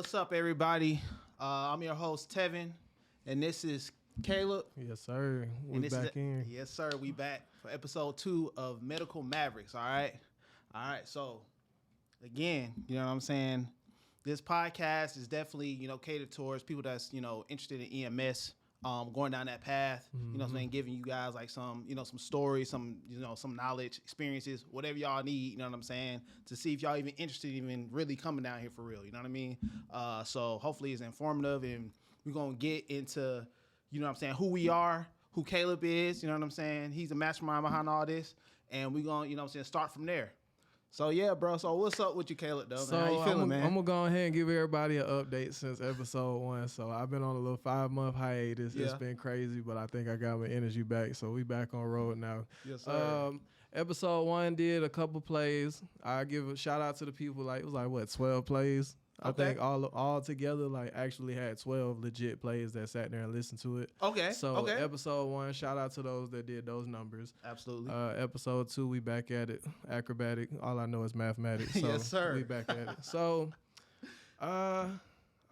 What's up, everybody? I'm your host, Tevin, and this is Caleb. Yes, sir. We back in. Yes, sir. We back for episode 2 of Medical Mavericks. All right. So, again, you know what I'm saying? This podcast is definitely, catered towards people that's, interested in EMS, going down that path, you know what I'm saying? Giving you guys like some, some stories, some knowledge, experiences, whatever y'all need, you know what I'm saying? To see if y'all even interested in really coming down here for real, you know what I mean? So hopefully it's informative, and we're going to get into, who we are, who Caleb is, you know what I'm saying? He's the mastermind behind all this, and we're going to, start from there. So, yeah, bro. So, what's up with you, Caleb, though? So, man? How you feeling, man? I'm going to go ahead and give everybody an update since episode 1. So, I've been on a little 5-month hiatus. Yeah. It's been crazy, but I think I got my energy back. So, we back on road now. Yes, sir. Episode 1 did a couple plays. I give a shout out to the people. It was 12 plays? Okay. I think all together, actually had 12 legit plays that sat there and listened to it. Okay. So, episode 1, shout out to those that did those numbers. Absolutely. Episode 2, we back at it. Acrobatic. All I know is mathematics. So yes, sir. We back at it. So, I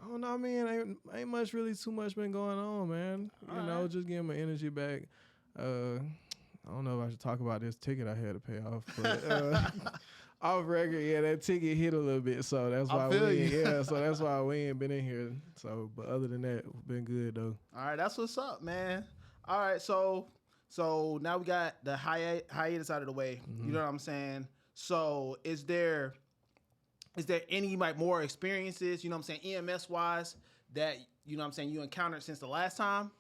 don't know, man. Ain't much really too much been going on, man. You know, just getting my energy back. I don't know if I should talk about this ticket I had to pay off, but off record, yeah, that ticket hit a little bit, so that's why that's why we ain't been in here. So, but other than that, been good though. All right, that's what's up, man. All right, so now we got the hiatus out of the way. Mm-hmm. You know what I'm saying? So, is there any more experiences? You know what I'm saying, EMS wise, that you encountered since the last time?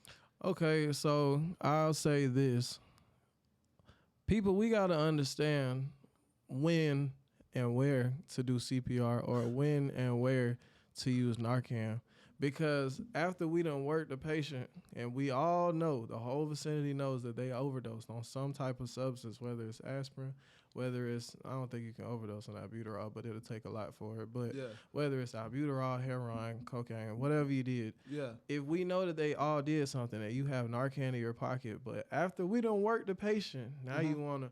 Okay, so I'll say this. People, we got to understand when and where to do CPR or when and where to use Narcan. Because after we done worked the patient, and we all know, the whole vicinity knows that they overdosed on some type of substance, whether it's aspirin, whether it's, I don't think you can overdose on albuterol, but it'll take a lot for it. But whether it's albuterol, heroin, cocaine, whatever you did, if we know that they all did something, that you have Narcan in your pocket, but after we done worked the patient, now you want to,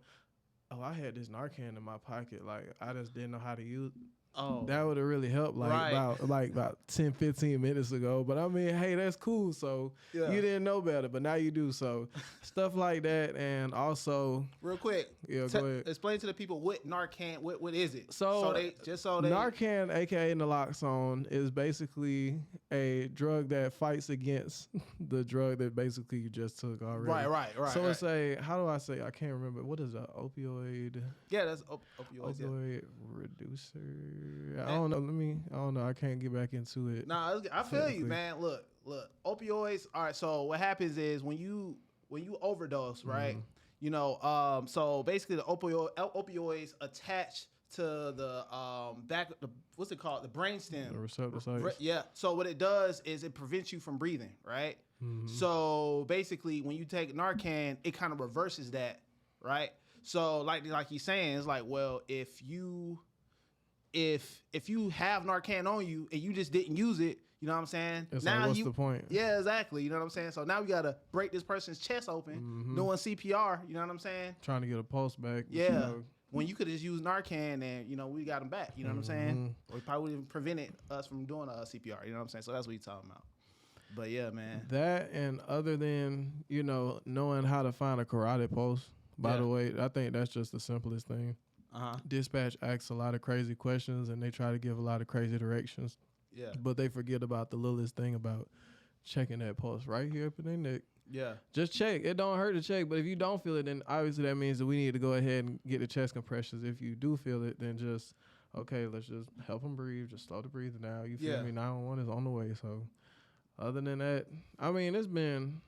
I had this Narcan in my pocket. I just didn't know how to use it. Oh. That would have really helped about 10, 15 minutes ago. But I mean, hey, that's cool. So you didn't know better, but now you do. So stuff like that. And also, real quick, go ahead. Explain to the people what Narcan, what is it? Narcan, aka naloxone, is basically a drug that fights against the drug that basically you just took already. Right. So it's how do I say? I can't remember. What is that? Opioid? Yeah, that's opioids. Opioid reducer. I don't know. I can't get back into it. Nah, I feel you, man. Look. Opioids. All right. So what happens is when you overdose, right? So basically the opioids attach to the back. What's it called? The brainstem. The receptor sites. Yeah. So what it does is it prevents you from breathing, right? Mm-hmm. So basically, when you take Narcan, it kind of reverses that, right? So like he's saying, it's if you have Narcan on you and you just didn't use it, you know what I'm saying? It's what's the point? Yeah, exactly. You know what I'm saying? So now we got to break this person's chest open, doing CPR, you know what I'm saying? Trying to get a pulse back. Yeah. When you could have just used Narcan and, we got him back, you know what I'm saying? Or probably would have prevented us from doing CPR, you know what I'm saying? So that's what he's talking about. But yeah, man. That, and other than, knowing how to find a carotid pulse, by the way, I think that's just the simplest thing. Dispatch asks a lot of crazy questions, and they try to give a lot of crazy directions. Yeah. But they forget about the littlest thing about checking that pulse right here up in their neck. Yeah. Just check. It don't hurt to check, but if you don't feel it, then obviously that means that we need to go ahead and get the chest compressions. If you do feel it, then just, let's just help them breathe. Just slow the breathing down. You feel me? 911 is on the way. So other than that, it's been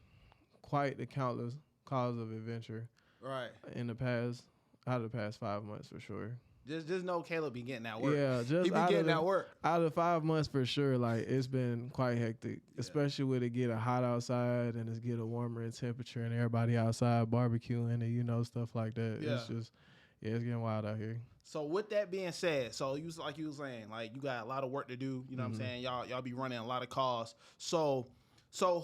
quite the countless cause of adventure. Right. Out of the past 5 months for sure. Just know Caleb be getting that work. Yeah, he be getting that work. Out of 5 months for sure, it's been quite hectic, especially with it getting hot outside and it's getting warmer in temperature and everybody outside barbecuing and stuff like that. Yeah. It's just, it's getting wild out here. So with that being said, so you was saying, you got a lot of work to do. You know what I'm saying? Y'all be running a lot of calls. So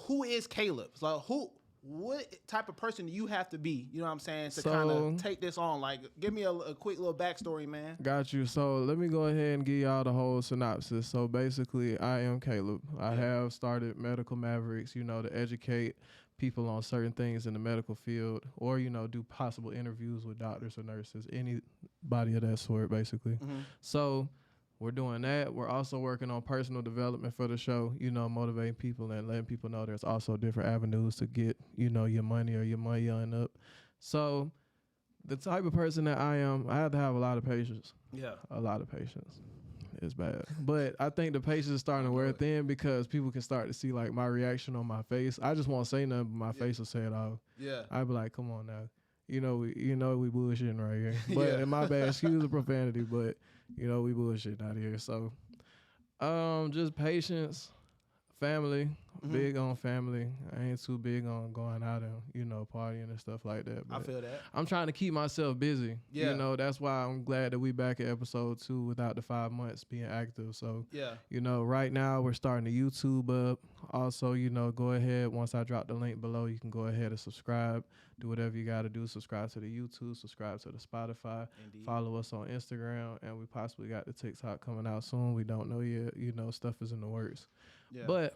who is Caleb? So what type of person do you have to be, you know what I'm saying, to kind of take this on? Like, give me a quick little backstory, man. Got you. So let me go ahead and give y'all the whole synopsis. So basically, I am Caleb. I have started Medical Mavericks, you know, to educate people on certain things in the medical field, or, you know, do possible interviews with doctors or nurses, anybody of that sort, basically. So we're doing that. We're also working on personal development for the show, you know, motivating people and letting people know there's also different avenues to get, you know, your money or your money on up. So the type of person that I am, I have to have a lot of patience. Yeah. A lot of patience. It's bad. But I think the patience is starting to wear thin because people can start to see, like, my reaction on my face. I just won't say nothing, but my face will say it all. Yeah. I'd be like, come on now. We bullshitting right here. But in my bad, excuse the profanity, but you know, we bullshitting out here. So just patience, family, big on family. I ain't too big on going out and, you know, partying and stuff like that. But I feel that. I'm trying to keep myself busy. Yeah. You know, that's why I'm glad that we back at episode 2 without the 5 months being active. So, you know, right now we're starting the YouTube up. Also, you know, go ahead. Once I drop the link below, you can go ahead and subscribe. Do whatever you got to do. Subscribe to the YouTube. Subscribe to the Spotify. Indeed. Follow us on Instagram. And we possibly got the TikTok coming out soon. We don't know yet. You know, stuff is in the works. Yeah. But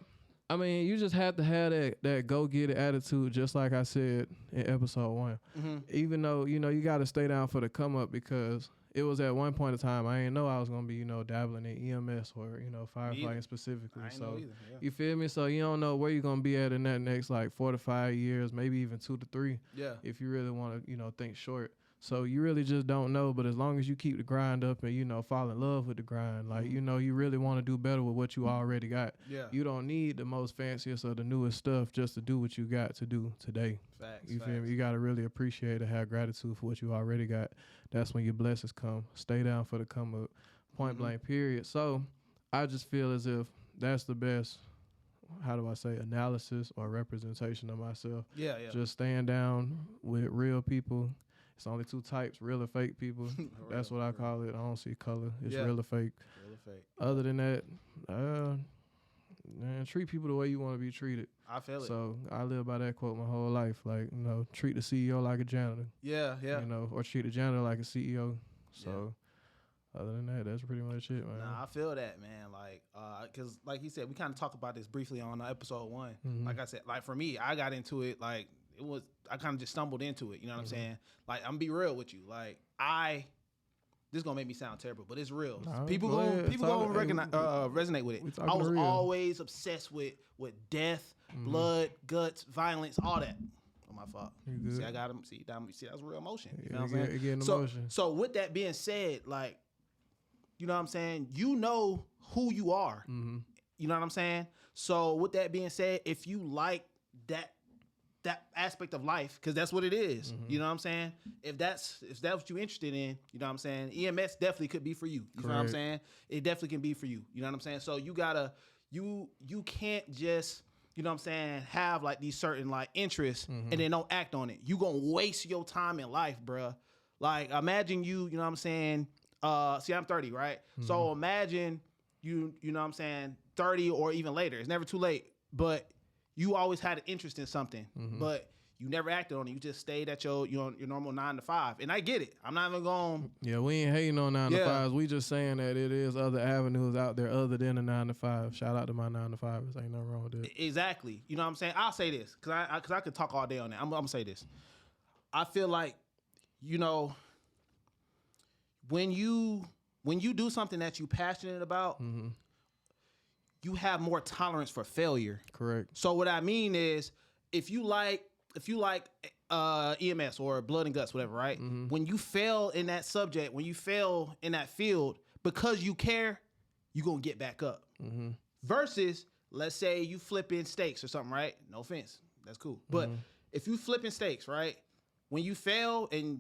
I mean, you just have to have that go-get-it attitude, just like I said in episode 1. Even though, you know, you got to stay down for the come-up, because it was at one point in time, I didn't know I was going to be, you know, dabbling in EMS or, you know, firefighting specifically. So, you feel me? So, you don't know where you're going to be at in that next, like, 4 to 5 years, maybe even 2 to 3, if you really want to, you know, think short. So you really just don't know, but as long as you keep the grind up and, you know, fall in love with the grind, like, you know, you really want to do better with what you already got. You don't need the most fanciest or the newest stuff just to do what you got to do today. You feel me? You got to really appreciate and have gratitude for what you already got. That's when your blessings come. Stay down for the come up. Point blank, period. So I just feel as if that's the best, how do I say, analysis or representation of myself. Just staying down with real people. It's only 2 types, real or fake people. That's what I call it. I don't see color. It's real or fake. Real or fake. Other than that, man, treat people the way you want to be treated. I feel it. So I live by that quote my whole life. Like, you know, treat the CEO like a janitor. You know, or treat the janitor like a CEO. So other than that, that's pretty much it, man. Nah, I feel that, man. Like, because like he said, we kind of talked about this briefly on episode 1. Like I said, like for me, I got into it like, I kind of just stumbled into it. You know what I'm saying? Like, I'm be real with you. Like, this is going to make me sound terrible, but it's real. No, people going to resonate with it. I was always obsessed with death, blood, guts, violence, all that. Oh, my fault. See, I got him. See, that was real emotion. You know what I'm saying? So with that being said, like, you know what I'm saying? You know who you are. You know what I'm saying? So with that being said, if you like that aspect of life, because that's what it is. You know what I'm saying? If that's what you're interested in, you know what I'm saying? EMS definitely could be for you. You know what I'm saying? It definitely can be for you. You know what I'm saying? So you gotta, you can't just, you know what I'm saying, have like these certain like interests and then don't act on it. You gonna waste your time in life, bruh. Like, imagine you know what I'm saying? See, I'm 30, right? So imagine you know what I'm saying, 30 or even later. It's never too late, but you always had an interest in something, but you never acted on it. You just stayed at your normal 9 to 5. And I get it. I'm not even going. Yeah, we ain't hating on 9 to 5s. We just saying that it is other avenues out there other than a 9 to 5. Shout out to my 9 to 5s. Ain't nothing wrong with that. Exactly. You know what I'm saying? I'll say this because I could talk all day on that. I'm gonna say this. I feel like, you know, when you do something that you're passionate about, you have more tolerance for failure. Correct. So what I mean is, if you like EMS or blood and guts, whatever, right? When you fail in that subject, when you fail in that field, because you care, you're gonna get back up. Versus, let's say you flipping steaks or something, right? No offense, that's cool. But if you flipping steaks, right? When you fail and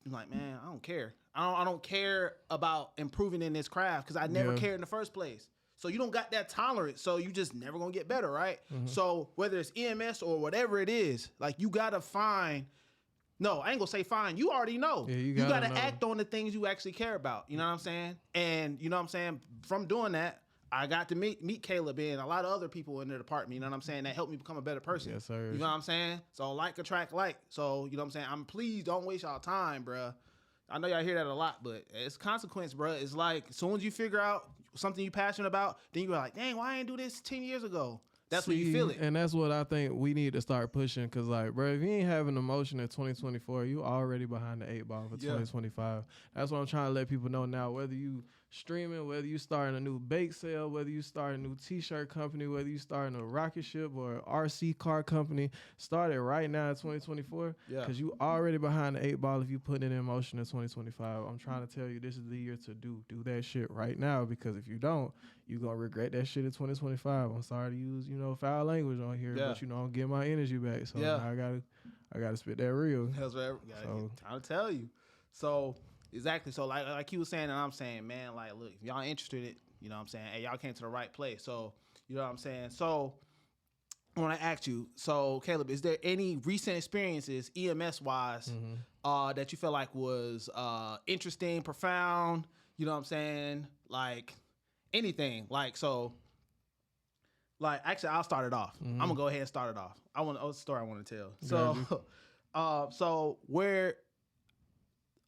you're like, man, I don't care. I don't care about improving in this craft because I never cared in the first place. So you don't got that tolerance, so you just never gonna get better, right? So whether it's EMS or whatever it is, like, you gotta find. No, I ain't gonna say find. You already know. Yeah, you gotta act on the things you actually care about. You know what I'm saying? And you know what I'm saying? From doing that, I got to meet Caleb and a lot of other people in the department, you know what I'm saying, that helped me become a better person. Yes, sir. You know what I'm saying? So like attract like. So, you know what I'm saying? Please don't waste y'all time, bruh. I know y'all hear that a lot, but it's consequence, bruh. It's like as soon as you figure out something you're passionate about, then you're like, dang, why I didn't do this 10 years ago? That's when you feel it. And that's what I think we need to start pushing, because, like, bro, if you ain't having emotion in 2024, you already behind the 8 ball for 2025. That's what I'm trying to let people know now, whether you streaming, whether you starting a new bake sale, whether you starting a new t-shirt company, whether you starting a rocket ship or RC car company, start it right now in 2024, because you already behind the 8 ball if you putting it in motion in 2025. I'm trying to tell you, this is the year to do that shit right now, because if you don't, you're going to regret that shit in 2025. I'm sorry to use, foul language on here, but, I'm getting my energy back. So now I gotta spit that real. That's right. So, trying to tell you. So, exactly. So, like he was saying, and I'm saying, man, like, look, if y'all interested in it, you know what I'm saying? Hey, y'all came to the right place. So, you know what I'm saying? So, I want to ask you, so, Caleb, is there any recent experiences, EMS-wise, that you feel like was interesting, profound, you know what I'm saying? Like, anything. Like, so, like, actually, I'll start it off. I'm going to go ahead and start it off. A story I want to tell. So, so where,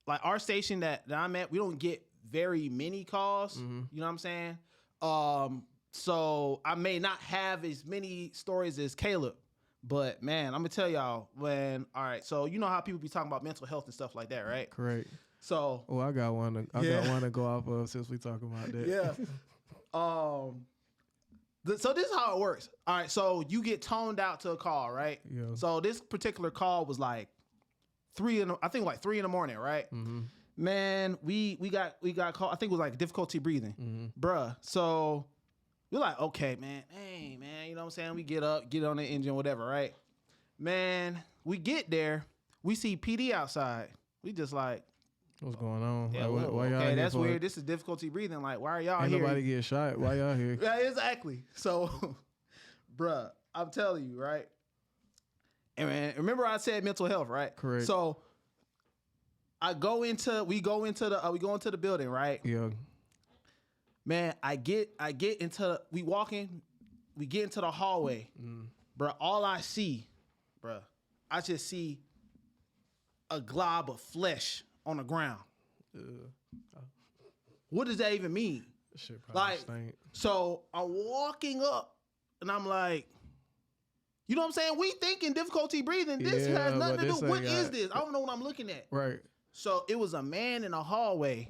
like, our station that I'm at, we don't get very many calls. You know what I'm saying? So I may not have as many stories as Caleb, but man, I'm gonna tell y'all all right, so you know how people be talking about mental health and stuff like that, right? Correct. So I got one to go off of since we talking about that. Yeah. So this is how it works. All right, so you get toned out to a call, right? Yeah. So this particular call was like 3 in the morning, right? Man, we got called. I think it was like difficulty breathing, bruh. So we're like, okay, man, hey, man, you know what I'm saying? We get up, get on the engine, whatever, right? Man, we get there, we see PD outside. We just like, what's going on? Yeah, like, why y'all okay, here that's for? weird. This is difficulty breathing. Like, why are y'all Ain't here? Nobody get shot. Why y'all here? Yeah, exactly. So, bruh, I'm telling you, right? And man, remember I said mental health, right? Correct. So we go into the building, right? Yeah. Man, we get into the hallway. Bruh, all I see, I just see a glob of flesh on the ground. What does that even mean? Shit probably stink. So I'm walking up and I'm like, you know what I'm saying? We thinking difficulty breathing. This has nothing to do. What is this? I don't know what I'm looking at. Right. So it was a man in a hallway.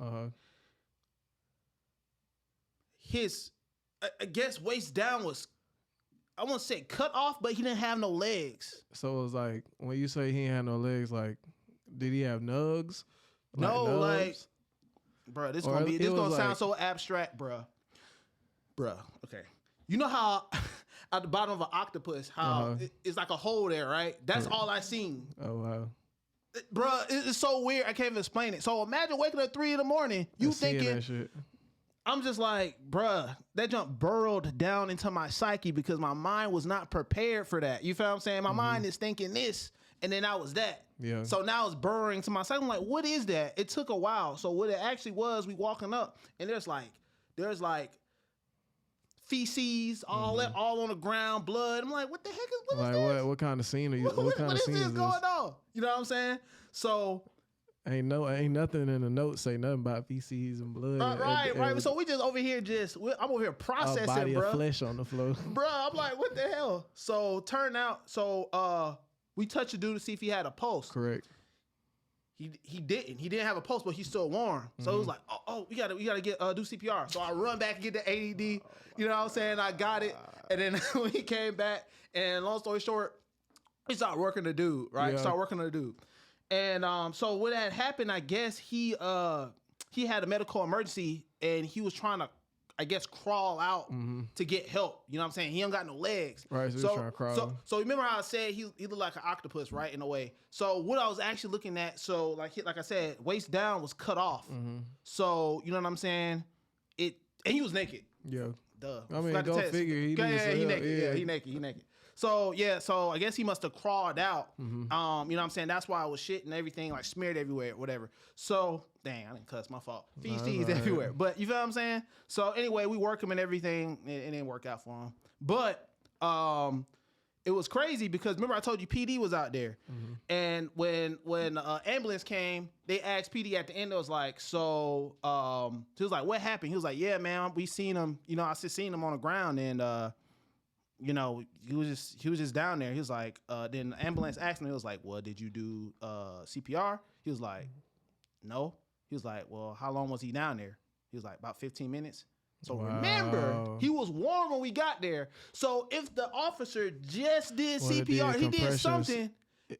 His, I guess, waist down was, I won't say cut off, but he didn't have no legs. So it was like, when you say he ain't had no legs, like, did he have nugs? No, nugs? like, bro, this gonna sound so abstract, bro. Okay. You know how at the bottom of an octopus, how it's like a hole there, right? That's all I seen. Oh, wow. Bruh, it's so weird. I can't even explain it. So imagine waking up at 3 a.m, you thinking, that shit. I'm just like, bruh, that jump burrowed down into my psyche because my mind was not prepared for that. You feel what I'm saying? My mind is thinking this, and then that was that. Yeah. So now it's burrowing to my psyche. I'm like, what is that? It took a while. So what it actually was, we walking up, and there's like feces all on the ground, blood. I'm like, what the heck is this? What kind of scene are you? What kind of is scene this is going on? You know what I'm saying? So ain't nothing in the notes say nothing about feces and blood. Right. So we just over here I'm over here processing, bro. A body of flesh on the floor. Bro, I'm like, what the hell? So we touched the dude to see if he had a pulse. Correct. He didn't. He didn't have a pulse, but he's still warm. So it was like, we gotta get do CPR. So I run back and get the AED. You know what I'm saying? I got it. And then when he came back, and long story short, we started working the dude, right? Yeah. Started working the dude. And so what had happened, I guess he had a medical emergency and he was trying to, I guess, crawl out to get help. You know what I'm saying? He don't got no legs. Right, so he's trying to crawl. So remember how I said he looked like an octopus, right, in a way. So what I was actually looking at, so like I said, waist down was cut off. So, you know what I'm saying? And he was naked. Yeah. Duh. I mean, Forgot to go text. figure. He needs he some help. naked. Yeah, he naked. So I guess he must have crawled out. You know what I'm saying? That's why it was shit and everything, like smeared everywhere, whatever. So dang, I didn't cuss, my fault. Feces everywhere. But you feel what I'm saying? So anyway, we work him and everything. It didn't work out for him. But it was crazy because remember I told you PD was out there, and when ambulance came, they asked PD at the end. It was like, so he was like, what happened? He was like, yeah, man, we seen him. You know, I just seen him on the ground, and you know, he was just down there. He was like, then the ambulance asked him. He was like, well, did you do CPR? He was like, no. He was like, well, how long was he down there? He was like, about 15 minutes. So remember, he was warm when we got there. So if the officer just did CPR, he did something.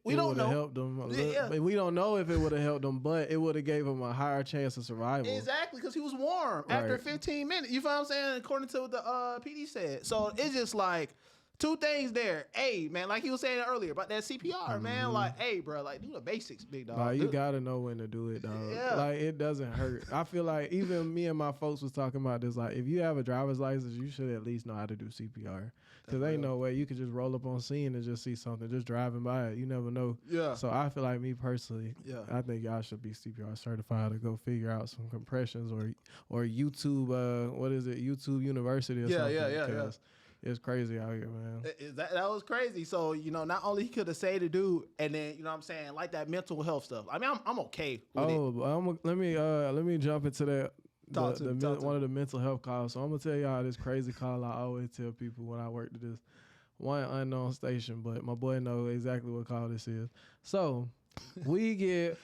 We don't know. Helped him we don't know if it would have helped him, but it would have gave him a higher chance of survival. Exactly, because he was warm after 15 minutes. You feel what I'm saying? According to what the PD said. So it's just like two things there. Hey, man, like he was saying earlier about that CPR, man. Like, hey, bro, like do the basics, big dog. Like, you gotta know when to do it, dog. Yeah. Like, it doesn't hurt. I feel like even me and my folks was talking about this. Like, if you have a driver's license, you should at least know how to do CPR. Because ain't no way you could just roll up on scene and just see something, just driving by it. You never know. Yeah. So I feel like me personally, I think y'all should be CPR certified to go figure out some compressions or YouTube, what is it, YouTube University or something. Yeah. It's crazy out here, man. That was crazy. So, you know, not only he could have saved the dude, and then, you know what I'm saying, like that mental health stuff. I mean, I'm okay with it. Let me jump into that. One of the mental health calls. So I'm gonna tell y'all this crazy call I always tell people when I worked at this one unknown station, but my boy knows exactly what call this is. So we get,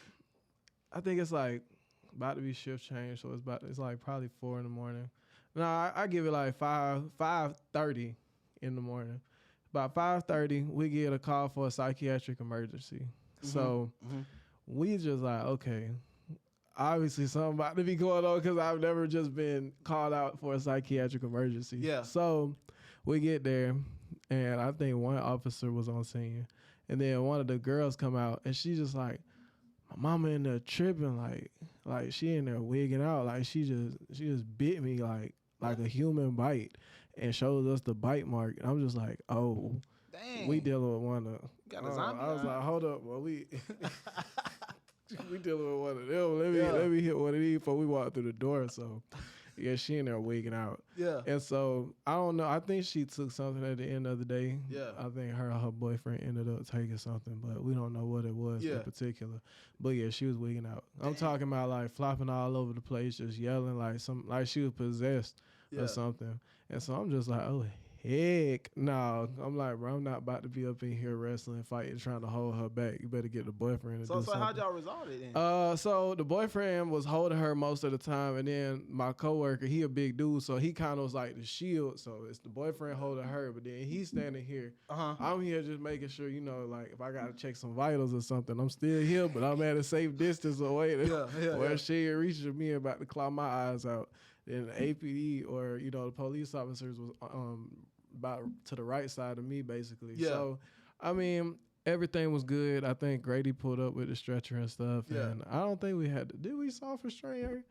I think it's like about to be shift change, so it's like probably 4 in the morning. No, I give it like 5:30 in the morning. About 5:30, we get a call for a psychiatric emergency. So we just like, okay, obviously something about to be going on because I've never just been called out for a psychiatric emergency. Yeah. So we get there, and I think one officer was on scene, and then one of the girls come out, and she just like, my mama in there tripping, like she in there wigging out, like she just bit me like a human bite, and showed us the bite mark. And I'm just like, oh, dang, we dealing with one of. Got a zombie. I was like, hold up, well we dealing with one of them. Let me hit one of these before we walk through the door. So yeah, she in there wigging out. Yeah. And so I don't know. I think she took something at the end of the day. Yeah. I think her boyfriend ended up taking something, but we don't know what it was in particular. But yeah, she was wigging out. Dang. I'm talking about like flopping all over the place, just yelling like she was possessed or something. And so I'm just like, oh heck no. I'm like, bro, I'm not about to be up in here wrestling, fighting, trying to hold her back. You better get the boyfriend to do something. So how'd y'all resolve it then? So the boyfriend was holding her most of the time, and then my coworker, he a big dude, so he kind of was like the shield. So it's the boyfriend holding her, but then he's standing here. I'm here just making sure, you know, like if I gotta check some vitals or something, I'm still here, but I'm at a safe distance away where she reaches me about to claw my eyes out. Then the APD or, you know, the police officers was about to the right side of me, basically. Yeah. So, I mean, everything was good. I think Grady pulled up with the stretcher and stuff. Yeah. And I don't think did we soft restrain her?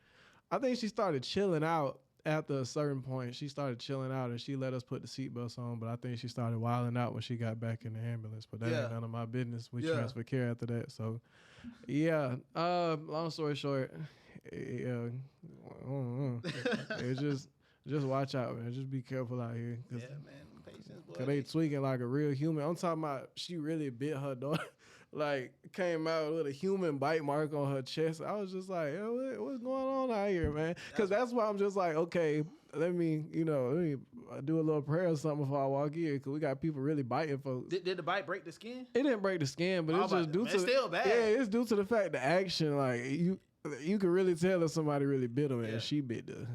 I think she started chilling out after a certain point. She started chilling out and she let us put the seatbelts on, but I think she started wilding out when she got back in the ambulance. But that ain't none of my business. We transferred care after that. So, yeah. Long story short, just watch out, man. Just be careful out here. Yeah, man. Patience, boy. Cause they tweaking like a real human. I'm talking about she really bit her daughter. Like, came out with a human bite mark on her chest. I was just like, yo, what's going on out here, man? Because that's why I'm just like, okay, let me do a little prayer or something before I walk in. Because we got people really biting folks. Did the bite break the skin? It didn't break the skin, but it's just due to... It's still bad. Yeah, it's due to the fact the action, like, you can really tell if somebody really bit them, and she bit the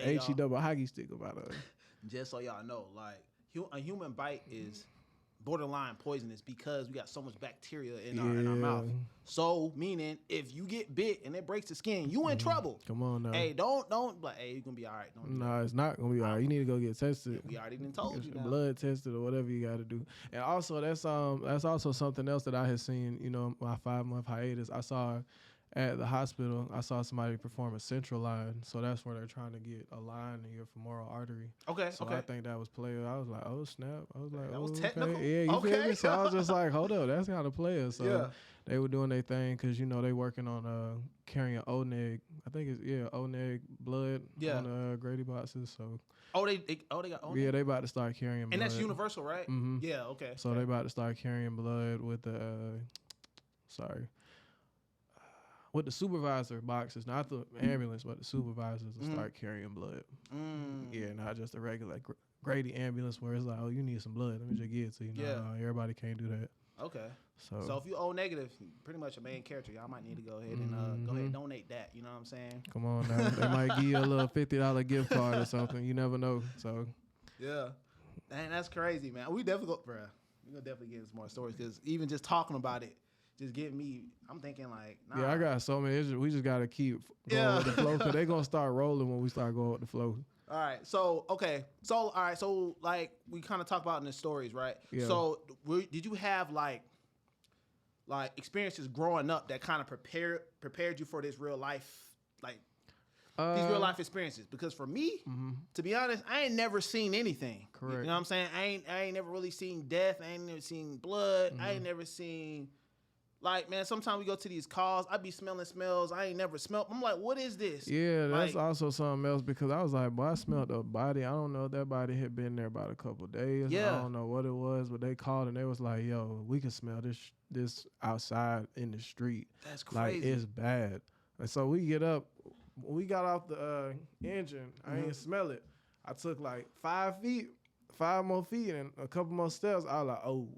HE double hockey stick about her. Just so y'all know, like, a human bite is borderline poisonous because we got so much bacteria in our mouth. So, meaning, if you get bit and it breaks the skin, you in trouble. Come on now. Hey, don't, like, hey, you're going to be all right. No, it's not going to be all right. You need to go get tested. We already done told you now. Blood tested or whatever you got to do. And also, that's also something else that I had seen, you know, my 5-month hiatus. I saw at the hospital, I saw somebody perform a central line. So that's where they're trying to get a line in your femoral artery. Okay. So okay. I think that was player. I was like, oh snap. I was like, That oh, was technical? okay. Yeah, you feel Okay. me? So I was just like, hold up, that's kind of player. So Yeah. they were doing their thing because they working on carrying O-neg. I think it's O-neg blood on Grady boxes. So they got yeah, they about to start carrying blood. And that's universal, right? Mm-hmm. Yeah. Okay. So they about to start carrying blood with the with the supervisor boxes, not the ambulance, but the supervisors will start carrying blood. Yeah, not just a regular Grady ambulance where it's like, oh, you need some blood. Let me just give it to you. No, everybody can't do that. Okay. So if you O negative, pretty much a main character, y'all might need to go ahead and go ahead and donate that. You know what I'm saying? Come on now. They might give you a little $50 gift card or something. You never know. So yeah. Man, that's crazy, man. We definitely we're gonna definitely get into some more stories because even just talking about it, just getting me. I'm thinking like, nah. Yeah, I got so many. We just gotta keep going with the flow because they're gonna start rolling when we start going with the flow. All right. So okay. So all right. So like we kind of talk about in the stories, right? Yeah. So did you have like experiences growing up that kind of prepared you for this real life, like these real life experiences? Because for me, to be honest, I ain't never seen anything. Correct. You know what I'm saying? I ain't never really seen death. I ain't never seen blood. I ain't never seen. Like, man, sometimes we go to these calls, I be smelling smells I ain't never smelled. I'm like, what is this? Yeah, that's also something else because I was like, boy, I smelled a body. I don't know if that body had been there about a couple of days. Yeah. I don't know what it was, but they called and they was like, yo, we can smell this outside in the street. That's crazy. Like, it's bad. And so we get up. When we got off the engine, I ain't smell it. I took like 5 more feet, and a couple more steps. I was like, oh.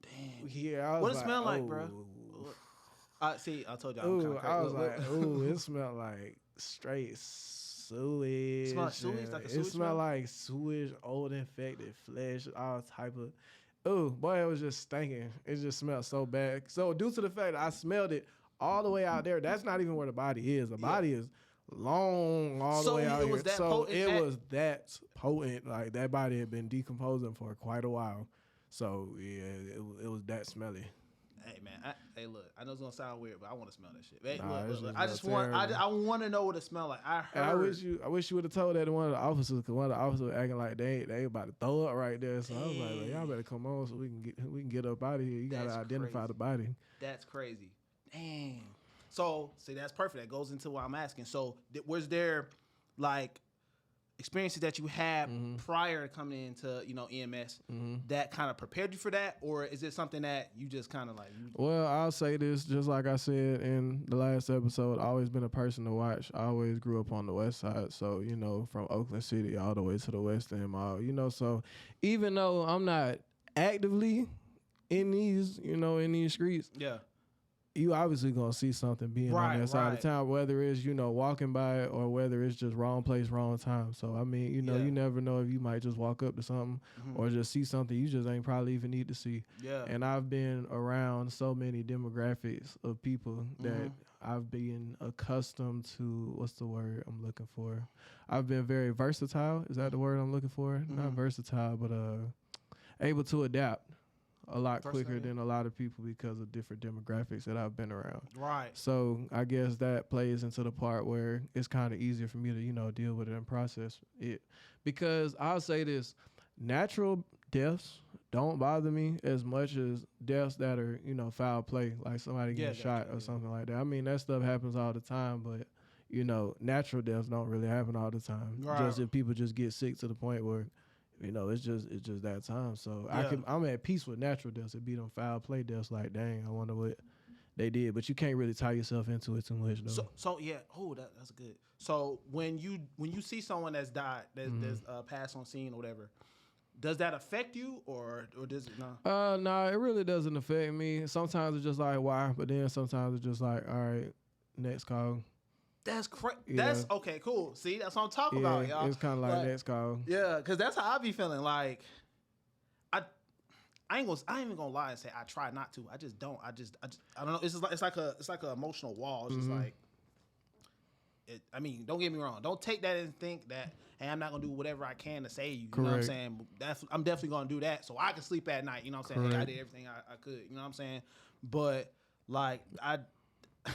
Damn. Yeah, I was what it like, smell like, bro? See, I told you. Ooh, I was like, ooh, it smelled like straight sewage. It smelled like sewage, like a sewage It smelled like sewage, old infected flesh, all type of. Ooh, boy, it was just stinking. It just smelled so bad. So due to the fact that I smelled it all the way out there, that's not even where the body is. The body is long all the way out here. So it was that potent. Like that body had been decomposing for quite a while. So yeah, it was that smelly. Hey man, look, I know it's gonna sound weird, but I want to smell that shit. Hey, Nah, look, I want to know what it smell like. I wish you would have told that to one of the officers, because one of the officers was acting like they about to throw up right there. So I was like, y'all better come on so we can get up out of here. You gotta identify the body. That's crazy. Damn. So see, that's perfect. That goes into what I'm asking. So was there like experiences that you had prior to coming into EMS that kind of prepared you for that, or is it something that you just kind of like? Well, I'll say this, just like I said in the last episode, I've always been a person to watch. I always grew up on the west side, so from Oakland City all the way to the West End Mall, so even though I'm not actively in these streets, you obviously gonna see something being on that side of town, whether it's walking by it or whether it's just wrong place, wrong time. So I mean, you never know if you might just walk up to something or just see something you just ain't probably even need to see. Yeah. And I've been around so many demographics of people that I've been accustomed to. What's the word I'm looking for? I've been very versatile. Is that the word I'm looking for? Not versatile, but able to adapt a lot quicker than a lot of people because of different demographics that I've been around. Right. So I guess that plays into the part where it's kind of easier for me to, deal with it and process it. Because I'll say this, natural deaths don't bother me as much as deaths that are, foul play, like somebody getting shot or something like that. I mean, that stuff happens all the time, but, natural deaths don't really happen all the time. Right. Just if people just get sick to the point where it's just that time. So I'm at peace with natural deaths. It'd be them foul play deaths. Like, dang, I wonder what they did. But you can't really tie yourself into it too much, though. So yeah. Oh, that's good. So when you see someone that's died, that's passed on scene or whatever, does that affect you or does it not? No, it really doesn't affect me. Sometimes it's just like, why? But then sometimes it's just like, all right, next call. That's crazy. That's okay. Cool. See, that's what I'm talking about, y'all. It's kind of like next call. Yeah, because that's how I be feeling. Like, I ain't even gonna lie and say I try not to. I just don't. I don't know. It's like an emotional wall. It's just like, I mean, don't get me wrong. Don't take that and think that, hey, I'm not gonna do whatever I can to save you. You know what I'm saying? I'm definitely gonna do that so I can sleep at night. You know what I'm saying? Hey, I did everything I could. You know what I'm saying? But like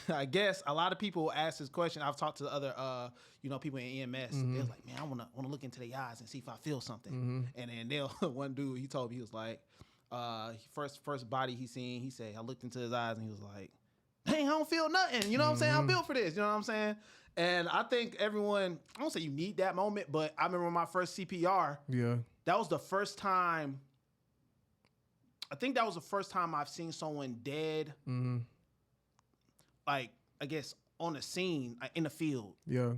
I guess a lot of people ask this question. I've talked to other, people in EMS. Mm-hmm. They're like, man, I want to look into their eyes and see if I feel something. Mm-hmm. And then one dude, he told me, he was like, first body he seen, he said, I looked into his eyes and he was like, dang, I don't feel nothing. You know what I'm saying? I'm built for this. You know what I'm saying? And I think everyone, I don't say you need that moment, but I remember my first CPR. Yeah. That was the first time. I think that was the first time I've seen someone dead. Mm-hmm. Like, I guess on the scene, in the field. Yeah.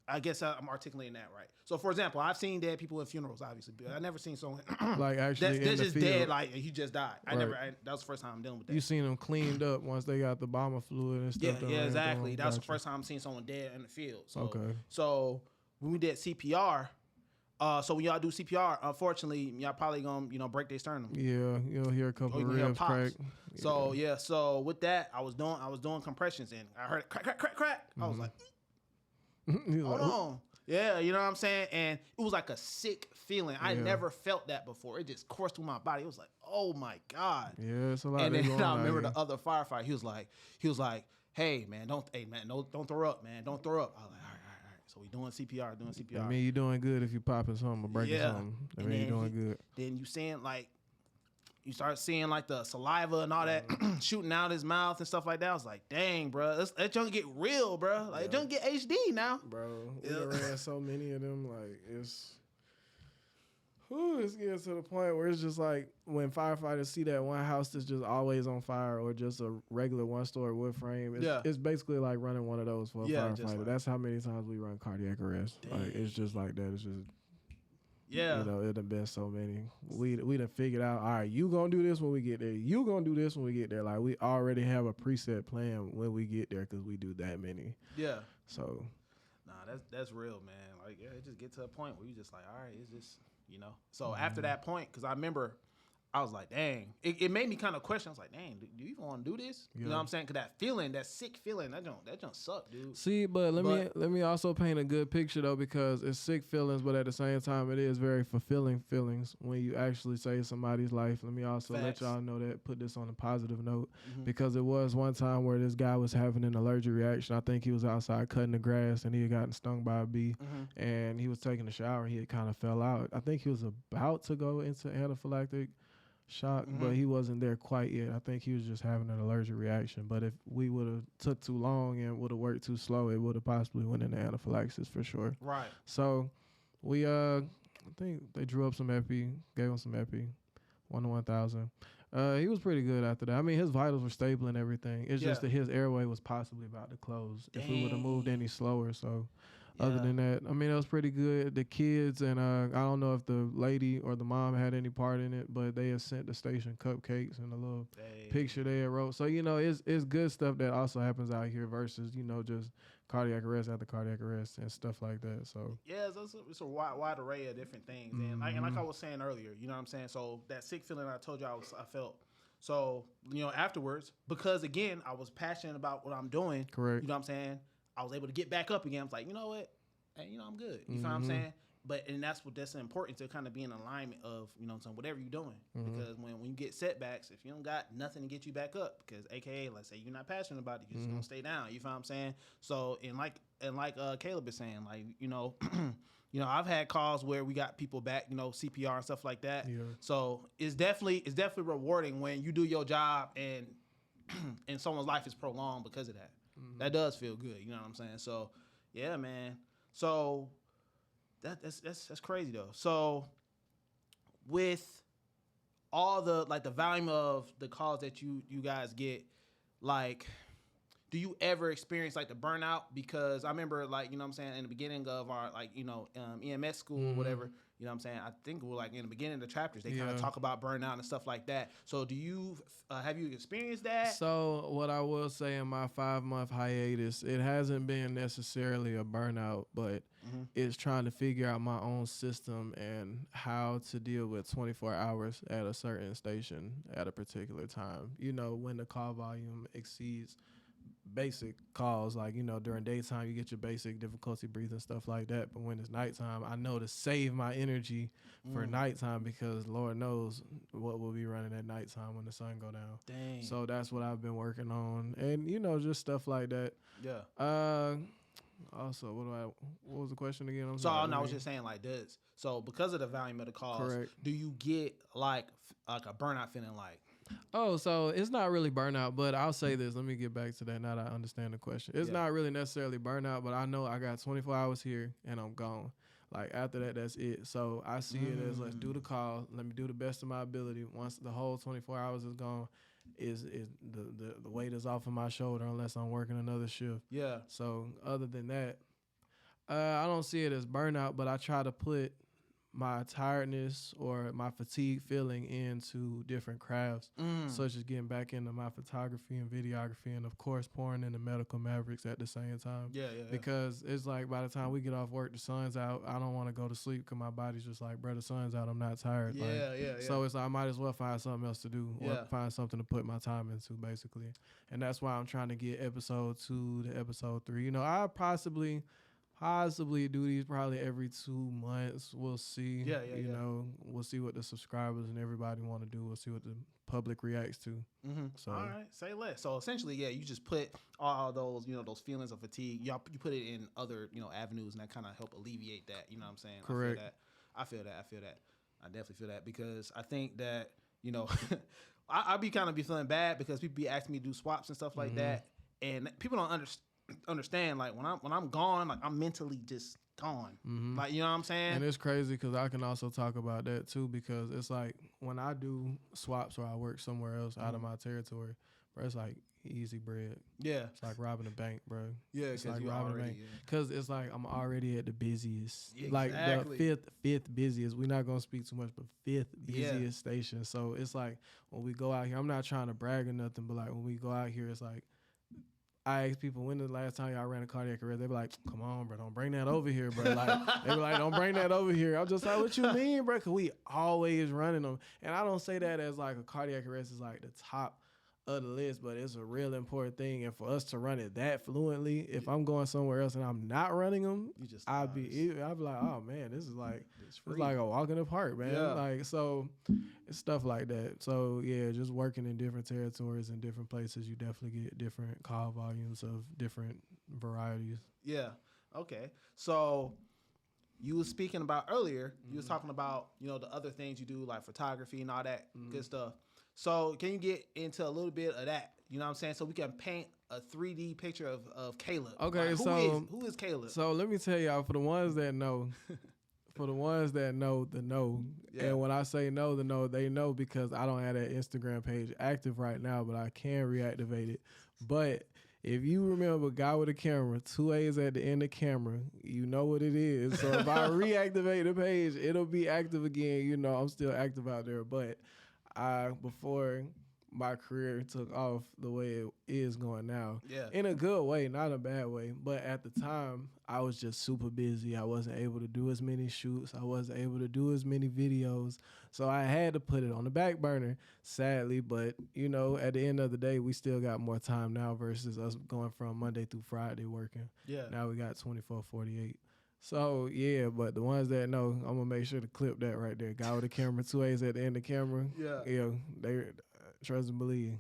I guess I'm articulating that right. So, for example, I've seen dead people in funerals, obviously, but I never seen someone like actually that's just field. dead, like he just died. Right. That was the first time I'm dealing with that. You seen them cleaned up once they got the bomber fluid and stuff. Yeah, exactly. That was the first time I'm seeing someone dead in the field. So, okay. So when we did CPR, so when y'all do CPR, unfortunately, y'all probably gonna break their sternum. Yeah, you'll hear a couple of ribs crack. So so with that, I was doing compressions and I heard it crack, crack, crack, crack. I was like, hold on. Yeah, you know what I'm saying? And it was like a sick feeling. I never felt that before. It just coursed through my body. It was like, oh my God. Yeah, it's a lot. And then I remember the other firefighter. He was like, hey man, don't throw up, man. Don't throw up. I was like, all right. So we doing CPR. I mean, you're doing good if you popping something or breaking something. I mean, you're doing good. Then you start seeing like the saliva and all that shooting out his mouth and stuff like that. I was like, dang, bro, that junk get real, bro. Like, it junk get HD now. Bro, we ran so many of them. Like, it's getting to the point where it's just like when firefighters see that one house that's just always on fire or just a regular one-story wood frame, it's basically like running one of those for a firefighter. That's how many times we run cardiac arrest. Dang. Like, it's just like that. It's just... Yeah. You know, it done been so many. We done figured out, all right, you gonna do this when we get there. You gonna do this when we get there. Like, we already have a preset plan when we get there because we do that many. Yeah. So. Nah, that's real, man. Like, yeah, it just get to a point where you just like, all right, it's just, So after that point, because I remember I was like, dang. It made me kind of question. I was like, dang, do you even want to do this? Yeah. You know what I'm saying? Because that feeling, that sick feeling, that don't suck, dude. See, but let me also paint a good picture, though, because it's sick feelings, but at the same time, it is very fulfilling feelings when you actually save somebody's life. Let me also let y'all know that, put this on a positive note, because it was one time where this guy was having an allergic reaction. I think he was outside cutting the grass, and he had gotten stung by a bee, and he was taking a shower, and he had kind of fell out. I think he was about to go into anaphylactic shock, but he wasn't there quite yet. I think he was just having an allergic reaction. But if we would have took too long and would have worked too slow, it would have possibly went into anaphylaxis for sure. Right. So we I think they drew up some epi, gave him some epi, 1 to 1,000. He was pretty good after that. I mean, his vitals were stable and everything. It's just that his airway was possibly about to close if we would have moved any slower. So other than that, I mean, it was pretty good. The kids and I don't know if the lady or the mom had any part in it, but they had sent the station cupcakes and a little picture they had wrote. So, it's good stuff that also happens out here versus, just cardiac arrest after cardiac arrest and stuff like that. So yeah, it's a wide array of different things. And like I was saying earlier, you know what I'm saying? So that sick feeling I told you I felt. So, afterwards, because again, I was passionate about what I'm doing. Correct. You know what I'm saying? I was able to get back up again. I was like, you know what? Hey, I'm good. You know what I'm saying? And that's important to kind of be in alignment of, whatever you're doing. Because when you get setbacks, if you don't got nothing to get you back up, because AKA, let's say you're not passionate about it, you're just gonna stay down. You know what I'm saying? So and like Caleb is saying, like, I've had calls where we got people back, CPR and stuff like that. Yeah. So it's definitely rewarding when you do your job and and someone's life is prolonged because of that. That does feel good, you know what I'm saying? So, yeah, man. So that's crazy though. So with all the volume of the calls that you guys get, like, do you ever experience like the burnout? Because I remember, like, you know what I'm saying, in the beginning of our EMS school or whatever, you know what I'm saying, I think we're like in the beginning of the chapters, they kind of talk about burnout and stuff like that. So do you have you experienced that? So what I will say, in my 5-month hiatus, it hasn't been necessarily a burnout, but it's trying to figure out my own system and how to deal with 24 hours at a certain station at a particular time. When the call volume exceeds basic calls, like, you know, during daytime you get your basic difficulty breathing, stuff like that. But when it's nighttime, I know to save my energy for nighttime, because Lord knows what will be running at nighttime when the sun go down. Dang. So that's what I've been working on, and you know, just stuff like that. Yeah. Also, what was the question again? I'm So sorry. I was just saying, like, this. So because of the volume of the calls, Correct. do you get like a burnout feeling? Like, Oh, so it's not really burnout, but I'll say this. Let me get back to that now that I understand the question. It's not really necessarily burnout, but I know I got 24 hours here and I'm gone. Like, after that, that's it. So I see it as, let's do the call. Let me do the best of my ability. Once the whole 24 hours is gone, is the weight is off of my shoulder unless I'm working another shift. Yeah. So other than that, I don't see it as burnout, but I try to put my tiredness or my fatigue feeling into different crafts, such as getting back into my photography and videography, and of course pouring into Medical Mavericks at the same time. Yeah. Because it's like, by the time we get off work, the sun's out. I don't want to go to sleep because my body's just like, bro, the sun's out. I'm not tired. Yeah. So it's like, I might as well find something else to do, or find something to put my time into, basically. And that's why I'm trying to get episode 2 to episode 3. You know, I possibly do these probably every 2 months. We'll see. Yeah. You know, we'll see what the subscribers and everybody want to do. We'll see what the public reacts to. So all right, say less. So essentially, you just put all those, you know, those feelings of fatigue. You put it in other, you know, avenues, and that kind of help alleviate that. You know what I'm saying? Correct. I feel that. I definitely feel that, because I think that, you know, I be feeling bad because people be asking me to do swaps and stuff like that, and people don't understand, like, when I'm gone, like, I'm mentally just gone. Like, you know what I'm saying? And it's crazy because I can also talk about that too, because it's like when I do swaps or I work somewhere else out of my territory, bro, it's like easy bread. Yeah. It's like robbing a bank, bro. Yeah, it's like robbing a bank. Because it's like I'm already at the busiest. Exactly. Like the fifth busiest. We're not going to speak too much, but fifth busiest station. So it's like when we go out here, I'm not trying to brag or nothing, but like when we go out here, it's like, I ask people, when the last time y'all ran a cardiac arrest? They be like, come on, bro, don't bring that over here, bro. Like, they be like, don't bring that over here. I'm just like, what you mean, bro? Because we always running them. And I don't say that as like a cardiac arrest is like the top of the list, but it's a real important thing. And for us to run it that fluently, if I'm going somewhere else and I'm not running them, I'd be like, oh man, this is like, it's like a walk in the park, man. Yeah. Like, so it's stuff like that. So yeah, just working in different territories and different places, you definitely get different call volumes of different varieties. Yeah. Okay. So you was speaking about earlier, you was talking about, you know, the other things you do, like photography and all that good stuff. So can you get into a little bit of that? You know what I'm saying? So we can paint a 3D picture of Caleb. Okay, like, so who is Caleb? So let me tell y'all, for the ones that know, the know. Yeah. And when I say know, the know, they know, because I don't have that Instagram page active right now, but I can reactivate it. But if you remember Guy with a Camera, 2 A's at the end of camera, you know what it is. So if I reactivate the page, it'll be active again. You know, I'm still active out there. But before my career took off the way it is going now, in a good way, not a bad way. But at the time, I was just super busy. I wasn't able to do as many shoots. I wasn't able to do as many videos. So I had to put it on the back burner, sadly. But, you know, at the end of the day, we still got more time now versus us going from Monday through Friday working. Yeah. Now we got 24/48. So, yeah, but the ones that know, I'm going to make sure to clip that right there. Guy with a Camera, 2 A's at the end of camera. Yeah, they trust and believe.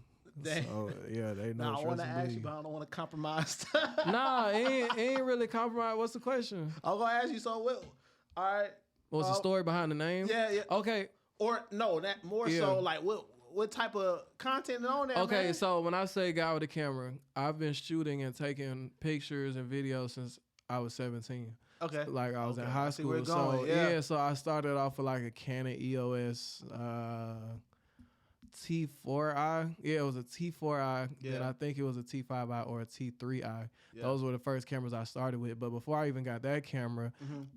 So, yeah, they know. Now, I want to ask you, but I don't want to compromise. Nah, it ain't really compromise. What's the question? I'm going to ask you, so what? All right. What's the story behind the name? Yeah. Okay. Or, no, that more so, like, what type of content on there, Okay, man? so when I say Guy with a Camera, I've been shooting and taking pictures and videos since I was 17. Okay. Like, I was in high school. Where it's going. So I started off with like a Canon EOS T4i. Yeah, it was a T4i. Then I think it was a T5i or a T3i. Those were the first cameras I started with. But before I even got that camera,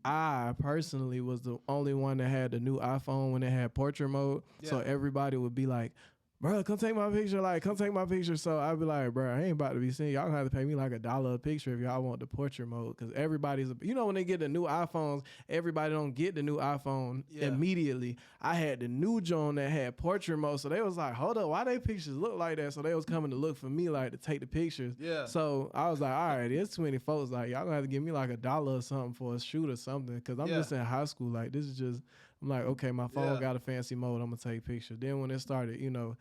I personally was the only one that had the new iPhone when it had portrait mode. So everybody would be like, bro, come take my picture. Like, come take my picture. So I'd be like, bro, I ain't about to be seen. Y'all gonna have to pay me like $1 a picture if y'all want the portrait mode. Cause everybody's, you know, when they get the new iPhones, everybody don't get the new iPhone immediately. I had the new Joan that had portrait mode. So they was like, hold up, why they pictures look like that? So they was coming to look for me, like, to take the pictures. Yeah. So I was like, all right, there's too many folks. Like, y'all gonna have to give me like $1 or something for a shoot or something. Cause I'm just in high school. Like, this is just, I'm like, okay, my phone got a fancy mode. I'm gonna take pictures. Then when it started, you know,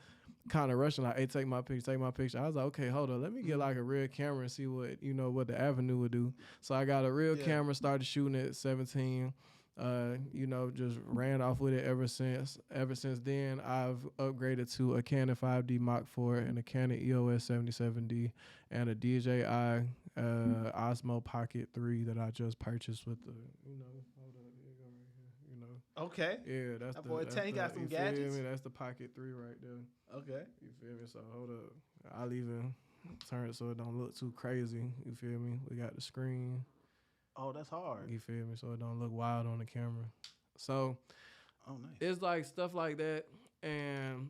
kind of rushing, like, hey, take my picture. I was like, okay, hold on, let me get like a real camera and see what, you know, what the Avenue would do. So I got a real camera, started shooting at 17. You know, just ran off with it ever since. Ever since then, I've upgraded to a Canon 5D Mark IV and a Canon EOS 77D and a DJI Osmo Pocket 3 that I just purchased with the, you know, hold up, here you go right here, you know. Okay. Yeah, that's that the boy that's 10 the, got some you gadgets. Feel me? That's the Pocket 3 right there. Okay. You feel me? So hold up. I'll even turn it so it don't look too crazy. You feel me? We got the screen. Oh, that's hard. You feel me? So it don't look wild on the camera. So nice. It's like stuff like that. And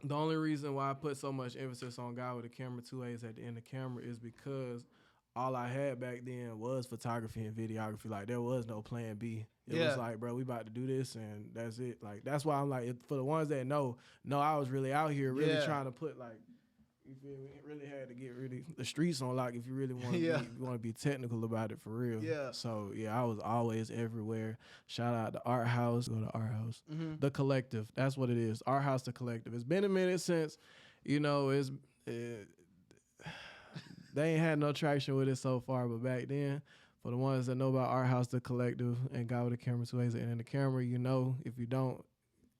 the only reason why I put so much emphasis on God with the camera 2A's at the end of the camera is because all I had back then was photography and videography. Like, there was no plan B. It was like, bro, we about to do this and that's it. Like, that's why I'm like, for the ones that know, I was really out here really trying to put, like, you feel me? It really had to get really the streets on lock if you really want to be technical about it for real. Yeah. So I was always everywhere. Shout out to Art House. Go to Art House. Mm-hmm. The Collective. That's what it is. Art House, the Collective. It's been a minute since, you know, they ain't had no traction with it so far, but back then, for the ones that know about Art House, the Collective, and God with the Camera 2A's and in the camera, you know, if you don't,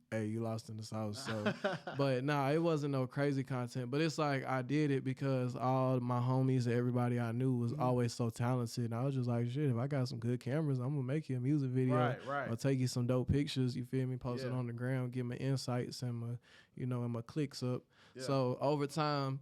hey, you lost in the sauce. So, but nah, it wasn't no crazy content. But it's like I did it because all my homies and everybody I knew was always so talented. And I was just like, shit, if I got some good cameras, I'm gonna make you a music video. Right. I'll take you some dope pictures. You feel me? Post it on the ground, get my insights and my, you know, and my clicks up. Yeah. So over time,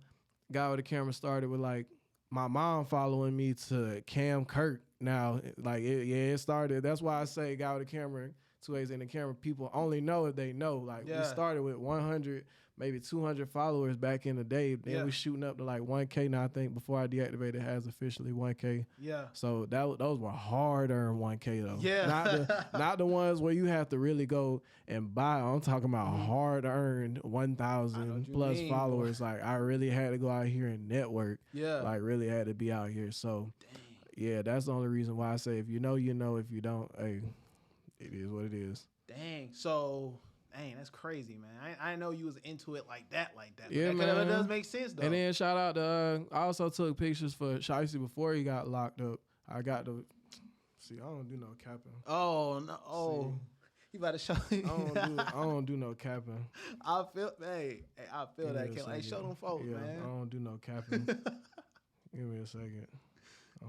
Guy with the Camera started with like my mom following me to Cam Kirk. Now, like it started. That's why I say Guy with the Camera 2A's in the camera. People only know if they know. Like we started with 100, maybe 200 followers back in the day. Then we shooting up to like 1K now. I think before I deactivated, it has officially 1K. Yeah. So those were hard earned 1K though. Yeah. Not the ones where you have to really go and buy. I'm talking about hard earned 1,000 plus followers. Like I really had to go out here and network. Yeah. Like really had to be out here. So yeah, that's the only reason why I say if you know, you know. If you don't, hey. It is what it is. Dang. So, that's crazy, man. I didn't know you was into it like that. Yeah, man. That does make sense, though. And then shout out to, I also took pictures for Shicey before he got locked up. I got to, see, I don't do no capping. Oh, no. Oh. See, you about to show me. I don't do no capping. I feel that. Hey, show them folks, man. I don't do no capping. Give me a second.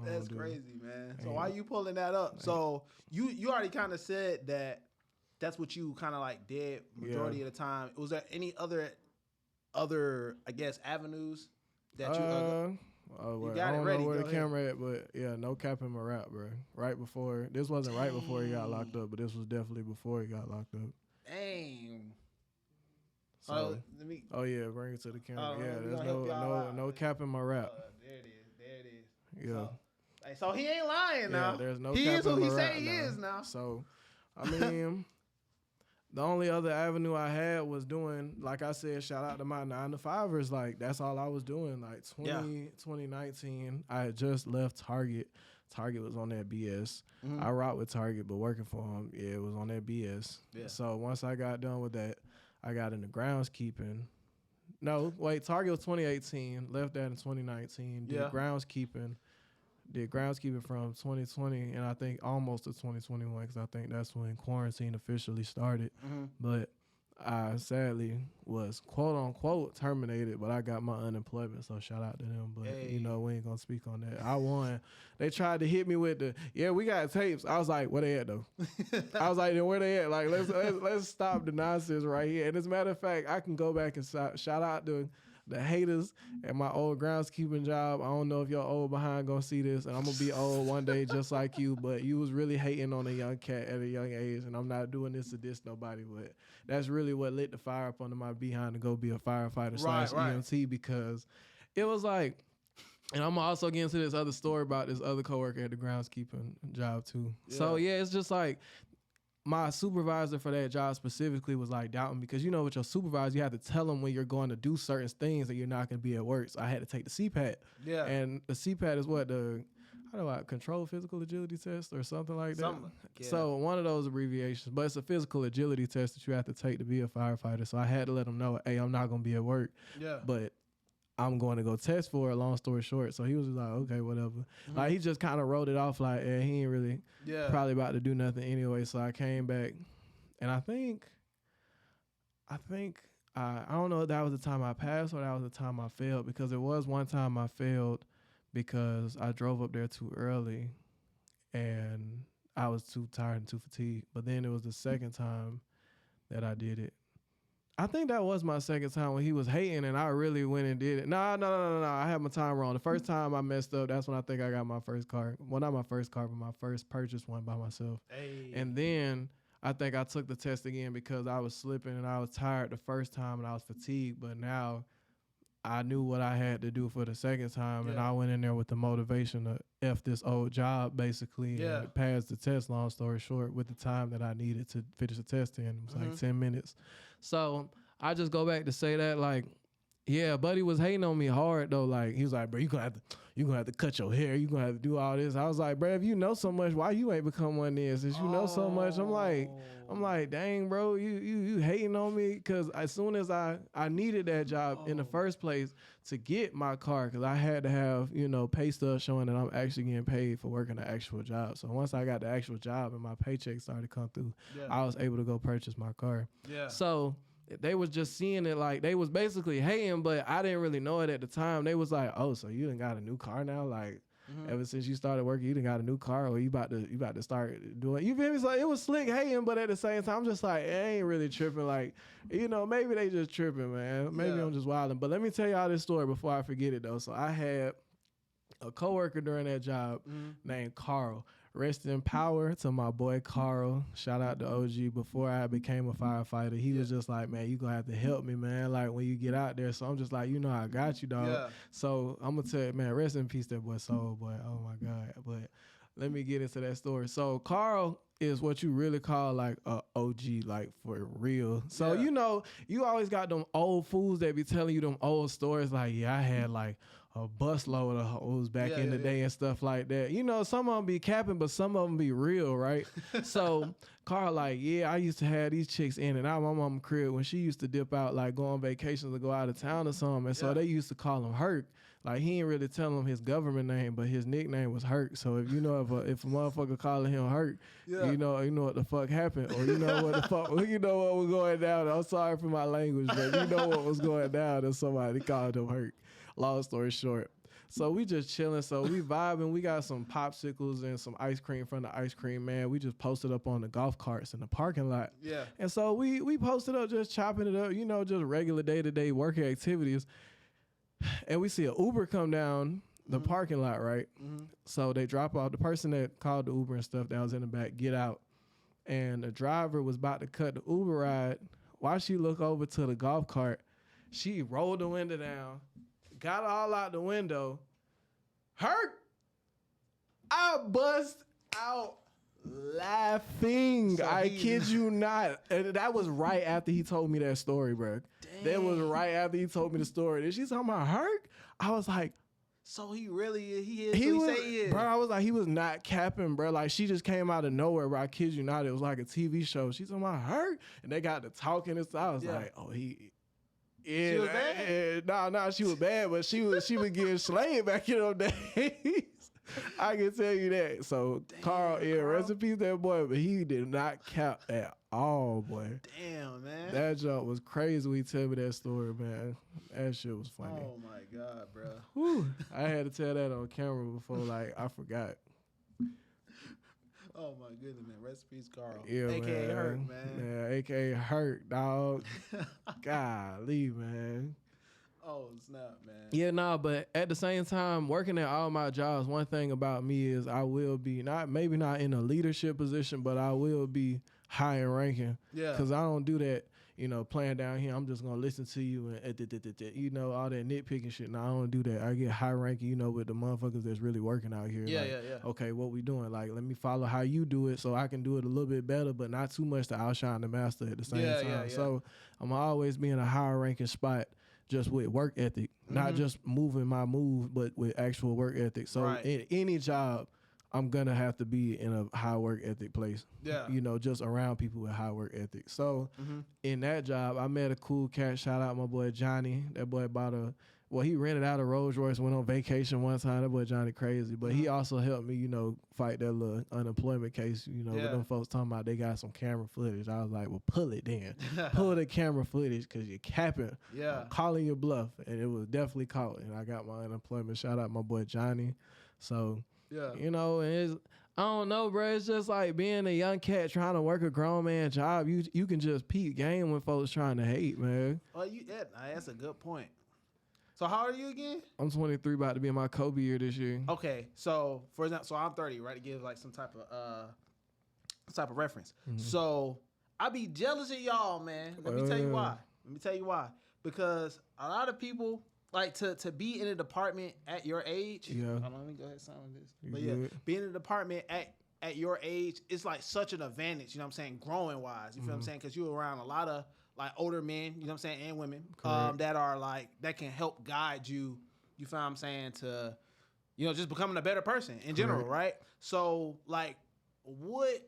That's crazy, man. So why you pulling that up? So you already kind of said that that's what you kind of like did majority of the time. Was there any other I guess avenues that you you got it ready? I don't know where the camera at, but yeah, no cap in my rap, bro. Right before this wasn't right before he got locked up, but this was definitely before he got locked up. Dang. So, bring it to the camera. There's no cap in my rap. There it is. Yeah. So he ain't lying now. There's no he cap is who in he my say rap he now. is now. So, I mean, the only other avenue I had was doing, like I said, shout out to my 9-to-5ers. Like, that's all I was doing. Like, 2019, I had just left Target. Target was on that BS. Mm-hmm. I rocked with Target, but working for him, it was on that BS. Yeah. So, once I got done with that, I got into groundskeeping. No, wait, Target was 2018. Left that in 2019. Did groundskeeping. Did groundskeeping from 2020 and I think almost to 2021 because I think that's when quarantine officially started. Mm-hmm. But I sadly was quote unquote terminated, but I got my unemployment, so shout out to them. But you know, we ain't gonna speak on that. I won. They tried to hit me with we got tapes. I was like, where they at though? I was like, then where they at? Like, let's stop the nonsense right here. And as a matter of fact, I can go back and shout out to the haters at my old groundskeeping job. I don't know if your old behind gonna see this, and I'm gonna be old one day just like you. But you was really hating on a young cat at a young age, and I'm not doing this to diss nobody. But that's really what lit the fire up under my behind to go be a firefighter slash EMT, because it was like. And I'm also getting into this other story about this other coworker at the groundskeeping job too. Yeah. So yeah, it's just like my supervisor for that job specifically was like doubting, because you know with your supervisor you have to tell them when you're going to do certain things that you're not going to be at work. So I had to take the CPAT. Yeah. And the CPAT is what control physical agility test or something like that. Yeah. So one of those abbreviations, but it's a physical agility test that you have to take to be a firefighter. So I had to let them know, hey, I'm not going to be at work. Yeah. But I'm going to go test for it, long story short. So he was just like, okay, whatever. Mm-hmm. Like, he just kind of wrote it off like, yeah, he ain't really probably about to do nothing anyway. So I came back, and I don't know if that was the time I passed or that was the time I failed, because there was one time I failed because I drove up there too early and I was too tired and too fatigued. But then it was the second time that I did it. I think that was my second time when he was hating and I really went and did it. No. I had my time wrong. The first time I messed up, that's when I think I got my first car. Well, not my first car, but my first purchased one by myself. Hey. And then I think I took the test again because I was slipping and I was tired the first time and I was fatigued. But now I knew what I had to do for the second time, and I went in there with the motivation to F this old job, basically, and pass the test, long story short, with the time that I needed to finish the test in. It was like 10 minutes. So I just go back to say that, like, yeah, buddy was hating on me hard, though. Like, he was like, bro, you're gonna have to cut your hair. You're going to have to do all this. I was like, bro, if you know so much, why you ain't become one of this? Since you know so much, I'm like, dang, bro, you hating on me? Because as soon as I needed that job in the first place to get my car, because I had to have, pay stubs showing that I'm actually getting paid for working the actual job. So once I got the actual job and my paycheck started to come through, I was able to go purchase my car. Yeah. So they was just seeing it like they was basically hating, but I didn't really know it at the time. They was like, oh, so you done got a new car now? Like, ever since you started working, you done got a new car, or you about to start doing, you feel me? So it was slick hating, but at the same time, I'm just like, it ain't really tripping. Like, maybe they just tripping, man. Maybe I'm just wilding. But let me tell y'all this story before I forget it, though. So I had a coworker during that job named Carl. Rest in power to my boy Carl. Shout out to OG. Before I became a firefighter, he was just like, man, you gonna have to help me, man, like when you get out there. So I'm just like, I got you, dog. Yeah. So I'm gonna tell you, man, rest in peace, that boy Soul, boy. Oh my God. But let me get into that story. So Carl is what you really call like a OG, like for real. So you always got them old fools that be telling you them old stories like, yeah, I had like a busload of hoes back in the day and stuff like that. Some of them be capping, but some of them be real, right? So Carl like, yeah, I used to have these chicks in and out my mama's crib when she used to dip out, like go on vacations or go out of town or something. And so they used to call him Herc. Like, he ain't really telling him his government name, but his nickname was Herc. So if if a motherfucker calling him Herc, you know what the fuck happened, or what was going down. I'm sorry for my language, but you know what was going down if somebody called him Herc. Long story short. So we just chilling. So we vibing. We got some popsicles and some ice cream from the ice cream man. We just posted up on the golf carts in the parking lot. Yeah. And so we posted up, just chopping it up, just regular day-to-day working activities. And we see an Uber come down the parking lot, right? Mm-hmm. So they drop off the person that called the Uber and stuff that was in the back, get out. And the driver was about to cut the Uber ride. While she looked over to the golf cart, she rolled the window down, got all out the window. Hurt! I bust out laughing. I kid you not. And that was right after he told me that story, bro. Dang. That was right after he told me the story. And she's talking about Hurt? I was like, so he is. Bro, I was like, he was not capping, bro. Like, she just came out of nowhere, bro. I kid you not. It was like a TV show. She's talking about Hurt? And they got to talking and stuff. I was like, oh, yeah, she was bad? Nah, she was bad, but she was getting slayed back in those days. I can tell you that. So Carl, rest in peace, that boy, but he did not cap at all, boy. Damn, man. That jump was crazy when he tell me that story, man. That shit was funny. Oh my God, bro. Whew. I had to tell that on camera before, like, I forgot. Oh my goodness, man. Rest in peace, Carl. Yeah, AKA man. Hurt, man. Yeah, AKA Hurt, dog. Golly, man. Oh snap, man. Yeah, nah, but at the same time, working at all my jobs, one thing about me is I will be maybe not in a leadership position, but I will be high in ranking. Yeah. Cause I don't do that, playing down here. I'm just gonna listen to you and all that nitpicking shit. No, I don't do that. I get high ranking, with the motherfuckers that's really working out here. Yeah, like, yeah. Okay, what we doing? Like, let me follow how you do it so I can do it a little bit better, but not too much to outshine the master at the same time. Yeah. So I'm always be in a higher ranking spot. Just with work ethic, not just moving my move, but with actual work ethic. So in any job, I'm gonna have to be in a high work ethic place. Yeah. Just around people with high work ethic. So in that job, I met a cool cat. Shout out my boy Johnny. That boy he rented out a Rolls Royce, went on vacation one time. That boy Johnny crazy. But he also helped me, fight that little unemployment case, with them folks talking about they got some camera footage. I was like, well, pull it then. Pull the camera footage because you're capping. Yeah. I'm calling your bluff. And it was definitely caught. And I got my unemployment. Shout out my boy Johnny. So, and it's, I don't know, bro. It's just like being a young cat trying to work a grown man job. You can just peep game when folks trying to hate, man. Oh, that's a good point. So how old are you again? I'm 23, about to be in my Kobe year this year. Okay, so for example, I'm 30, right? To give like some type of reference. So I be jealous of y'all, man. Let me tell you why. Because a lot of people like to be in a department at your age. Yeah. Hold on, let me go ahead and sign this. Being in a department at your age, it's like such an advantage. You know what I'm saying? Growing wise, you feel what I'm saying? Because you're around a lot of like older men, you know what I'm saying, and women that are like that can help guide you. You feel what I'm saying, to just becoming a better person in general, right? So like, what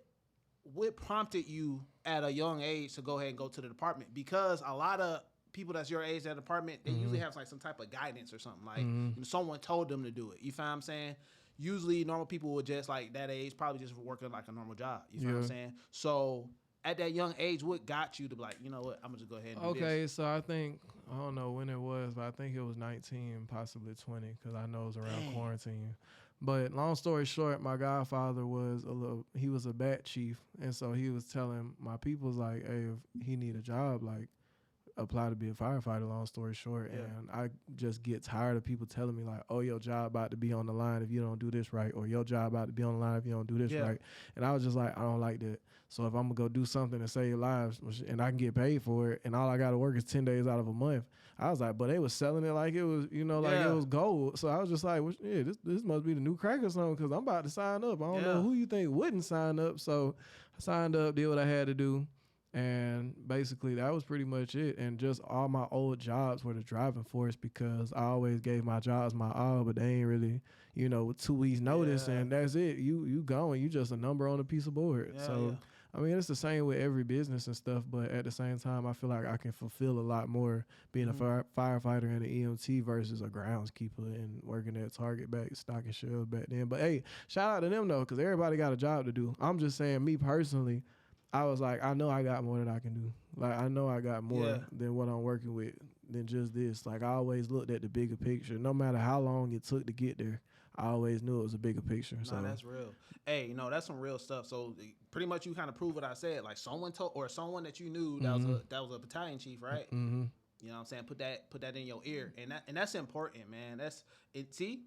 prompted you at a young age to go ahead and go to the department? Because a lot of people that's your age at the department, they usually have like some type of guidance or something, like someone told them to do it. You feel what I'm saying? Usually normal people would just like that age probably just working like a normal job. You feel what I'm saying? So at that young age, what got you to be like, you know what, I'm gonna just go ahead and do this? Okay, so I think, I don't know when it was, but I think it was 19, possibly 20, because I know it was around quarantine. But long story short, my godfather was he was a bat chief, and so he was telling my peoples like, hey, if he need a job, like, apply to be a firefighter, long story short. And I just get tired of people telling me like, oh, your job about to be on the line if you don't do this right, or your job about to be on the line if you don't do this right. And I was just like, I don't like that. So if I'm gonna go do something to save lives and I can get paid for it, and all I gotta work is 10 days out of a month, I was like, but they was selling it like it was, it was gold. So I was just like, well, this must be the new crack or something, because I'm about to sign up. I don't know who you think wouldn't sign up. So I signed up, did what I had to do. And basically that was pretty much it. And just all my old jobs were the driving force, because I always gave my jobs my all, but they ain't really, with 2 weeks notice and that's it. You going, you just a number on a piece of board. I mean, it's the same with every business and stuff, but at the same time, I feel like I can fulfill a lot more being a firefighter and an EMT versus a groundskeeper and working at Target stocking shelves back then. But hey, shout out to them though, because everybody got a job to do. I'm just saying, me personally, I was like, I know I got more that I can do. Like, I know I got more than what I'm working with than just this. Like, I always looked at the bigger picture. No matter how long it took to get there, I always knew it was a bigger picture. No, that's real. Hey, that's some real stuff. So pretty much you kind of prove what I said. Like someone told, or someone that you knew that was a battalion chief, right? Mm-hmm. You know what I'm saying? Put that in your ear, and that's important, man. That's it. See,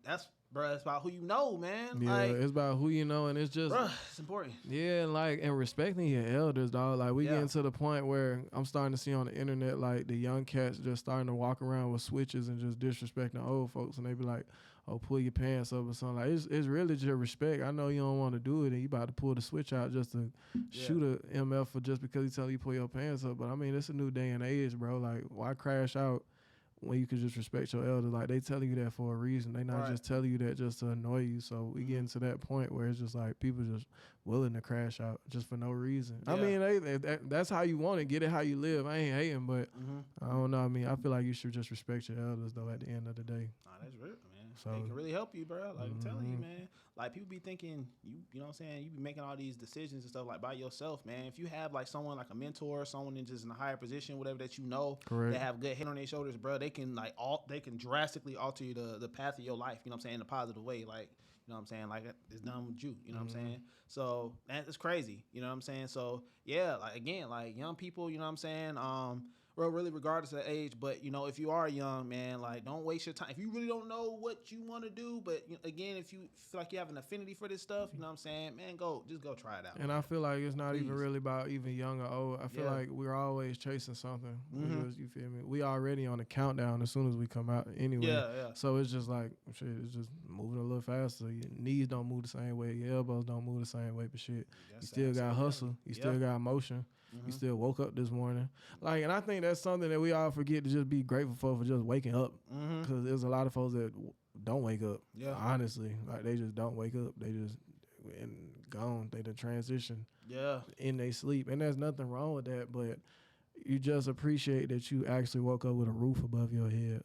bro, it's about who you know, man. Yeah, like, it's about who you know, and it's just, bro, it's important. Yeah, like, and respecting your elders, dog. Like, we getting to the point where I'm starting to see on the internet, like, the young cats just starting to walk around with switches and just disrespecting old folks, and they be like, oh, pull your pants up or something. Like, it's really just respect. I know you don't want to do it, and you about to pull the switch out just to shoot a MF for just because he tell you pull your pants up. But I mean, it's a new day and age, bro. Like, why crash out when you could just respect your elders? Like, they telling you that for a reason. They not just telling you that just to annoy you. So we getting to that point where it's just like people just willing to crash out just for no reason. Yeah. I mean, that's how you want it. Get it how you live. I ain't hating, but I don't know. I mean, I feel like you should just respect your elders though at the end of the day. Nah, that's real, man. So it can really help you, bro. Like I'm telling you, man. Like people be thinking you know what I'm saying, you be making all these decisions and stuff like by yourself, man. If you have like someone like a mentor, someone in just in a higher position, whatever that you know, that have good head on their shoulders, bro, they can like they can drastically alter the path of your life, you know what I'm saying, in a positive way. Like, you know what I'm saying? Like, it's done with you, you know what I'm saying? So that's crazy, you know what I'm saying? So yeah, like again, like young people, you know what I'm saying? really regardless of age. But you know, if you are young, man, like don't waste your time. If you really don't know what you want to do, but again, if you feel like you have an affinity for this stuff, you know what I'm saying, man, just go try it out. And man. I feel like it's not Please. even really about even young or old. I feel like we're always chasing something. You feel me? We already on the countdown as soon as we come out anyway. Yeah. So it's just like shit. It's just moving a little faster. Your knees don't move the same way. Your elbows don't move the same way. But shit, you still got hustle. You still got motion. You still woke up this morning. Like, and I think that's something that we all forget to just be grateful for just waking up. Because there's a lot of folks that don't wake up. Yeah. Honestly, like they just don't wake up. They just gone. They done transition. Yeah. In their sleep, and there's nothing wrong with that. But you just appreciate that you actually woke up with a roof above your head.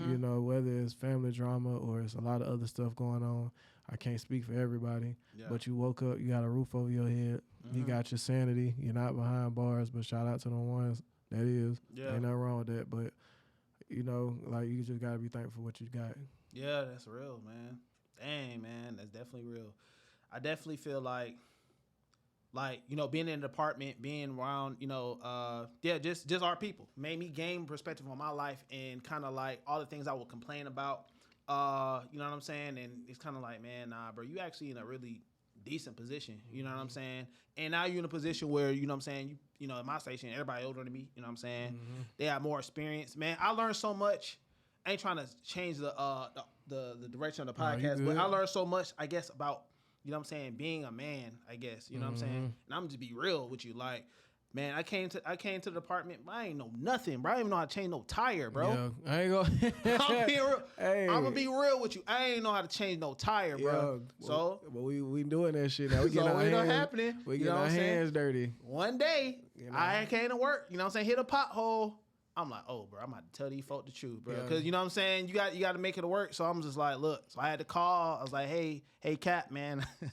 You know, whether it's family drama or it's a lot of other stuff going on. I can't speak for everybody, but you woke up, you got a roof over your head, you got your sanity, you're not behind bars, but shout out to the ones that is. Ain't nothing wrong with that, but, you know, like, you just got to be thankful for what you got. Yeah, that's real, man. Dang, man, that's definitely real. I definitely feel like, you know, being in an apartment, being around, you know, just our people made me gain perspective on my life and kind of like all the things I would complain about. You know what I'm saying? And it's kind of like, man, nah, bro, you actually in a really decent position. You know what I'm saying? And now you're in a position where, you know what I'm saying, you know, at my station, everybody older than me, you know what I'm saying? They have more experience. Man, I learned so much. I ain't trying to change the direction of the podcast, but I learned so much, I guess, about, you know what I'm saying, being a man, I guess, you know what I'm saying? And I'm just be real with you, like, man, I came to the department, but I ain't know nothing, bro. I didn't even know how to change no tire, bro. Yeah, I ain't gonna. I'm being real. Hey. I'm gonna be real with you. I ain't know how to change no tire, bro. So, well, we doing that shit now. We getting our hands happening. We getting our hands dirty. One day, I came to work. You know what I'm saying? Hit a pothole. I'm like, oh, bro, I'm about to tell these folk the truth, bro. Because you know what I'm saying? You got to make it work. So I'm just like, look. So I had to call. I was like, hey, Cap, man. I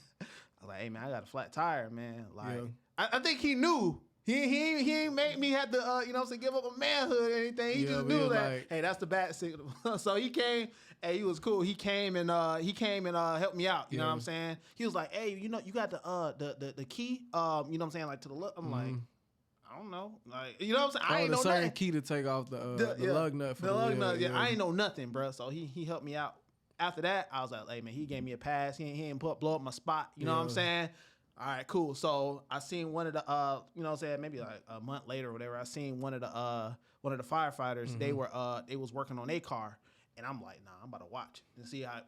was like, hey, man, I got a flat tire, man. Like, I think he knew. He ain't make me have to, you know what I'm saying, give up a manhood or anything. He just knew that, like, hey, that's the bad signal. So he came, hey, he was cool. He came and helped me out. You know what I'm saying? He was like, hey, you know, you got the key, you know what I'm saying, like to the left. I'm like, I don't know. Like, you know what I'm saying? I ain't know nothing. Certain key to take off the lug nut for the lug nut. Yeah, I ain't know nothing, bro. So he helped me out. After that, I was like, hey, man, he gave me a pass. He ain't blow up my spot. You know what I'm saying? All right, cool. So I seen one of the, you know what I'm saying, maybe like a month later or whatever, I seen one of the firefighters, they was working on their car. And I'm like, nah, I'm about to watch and see how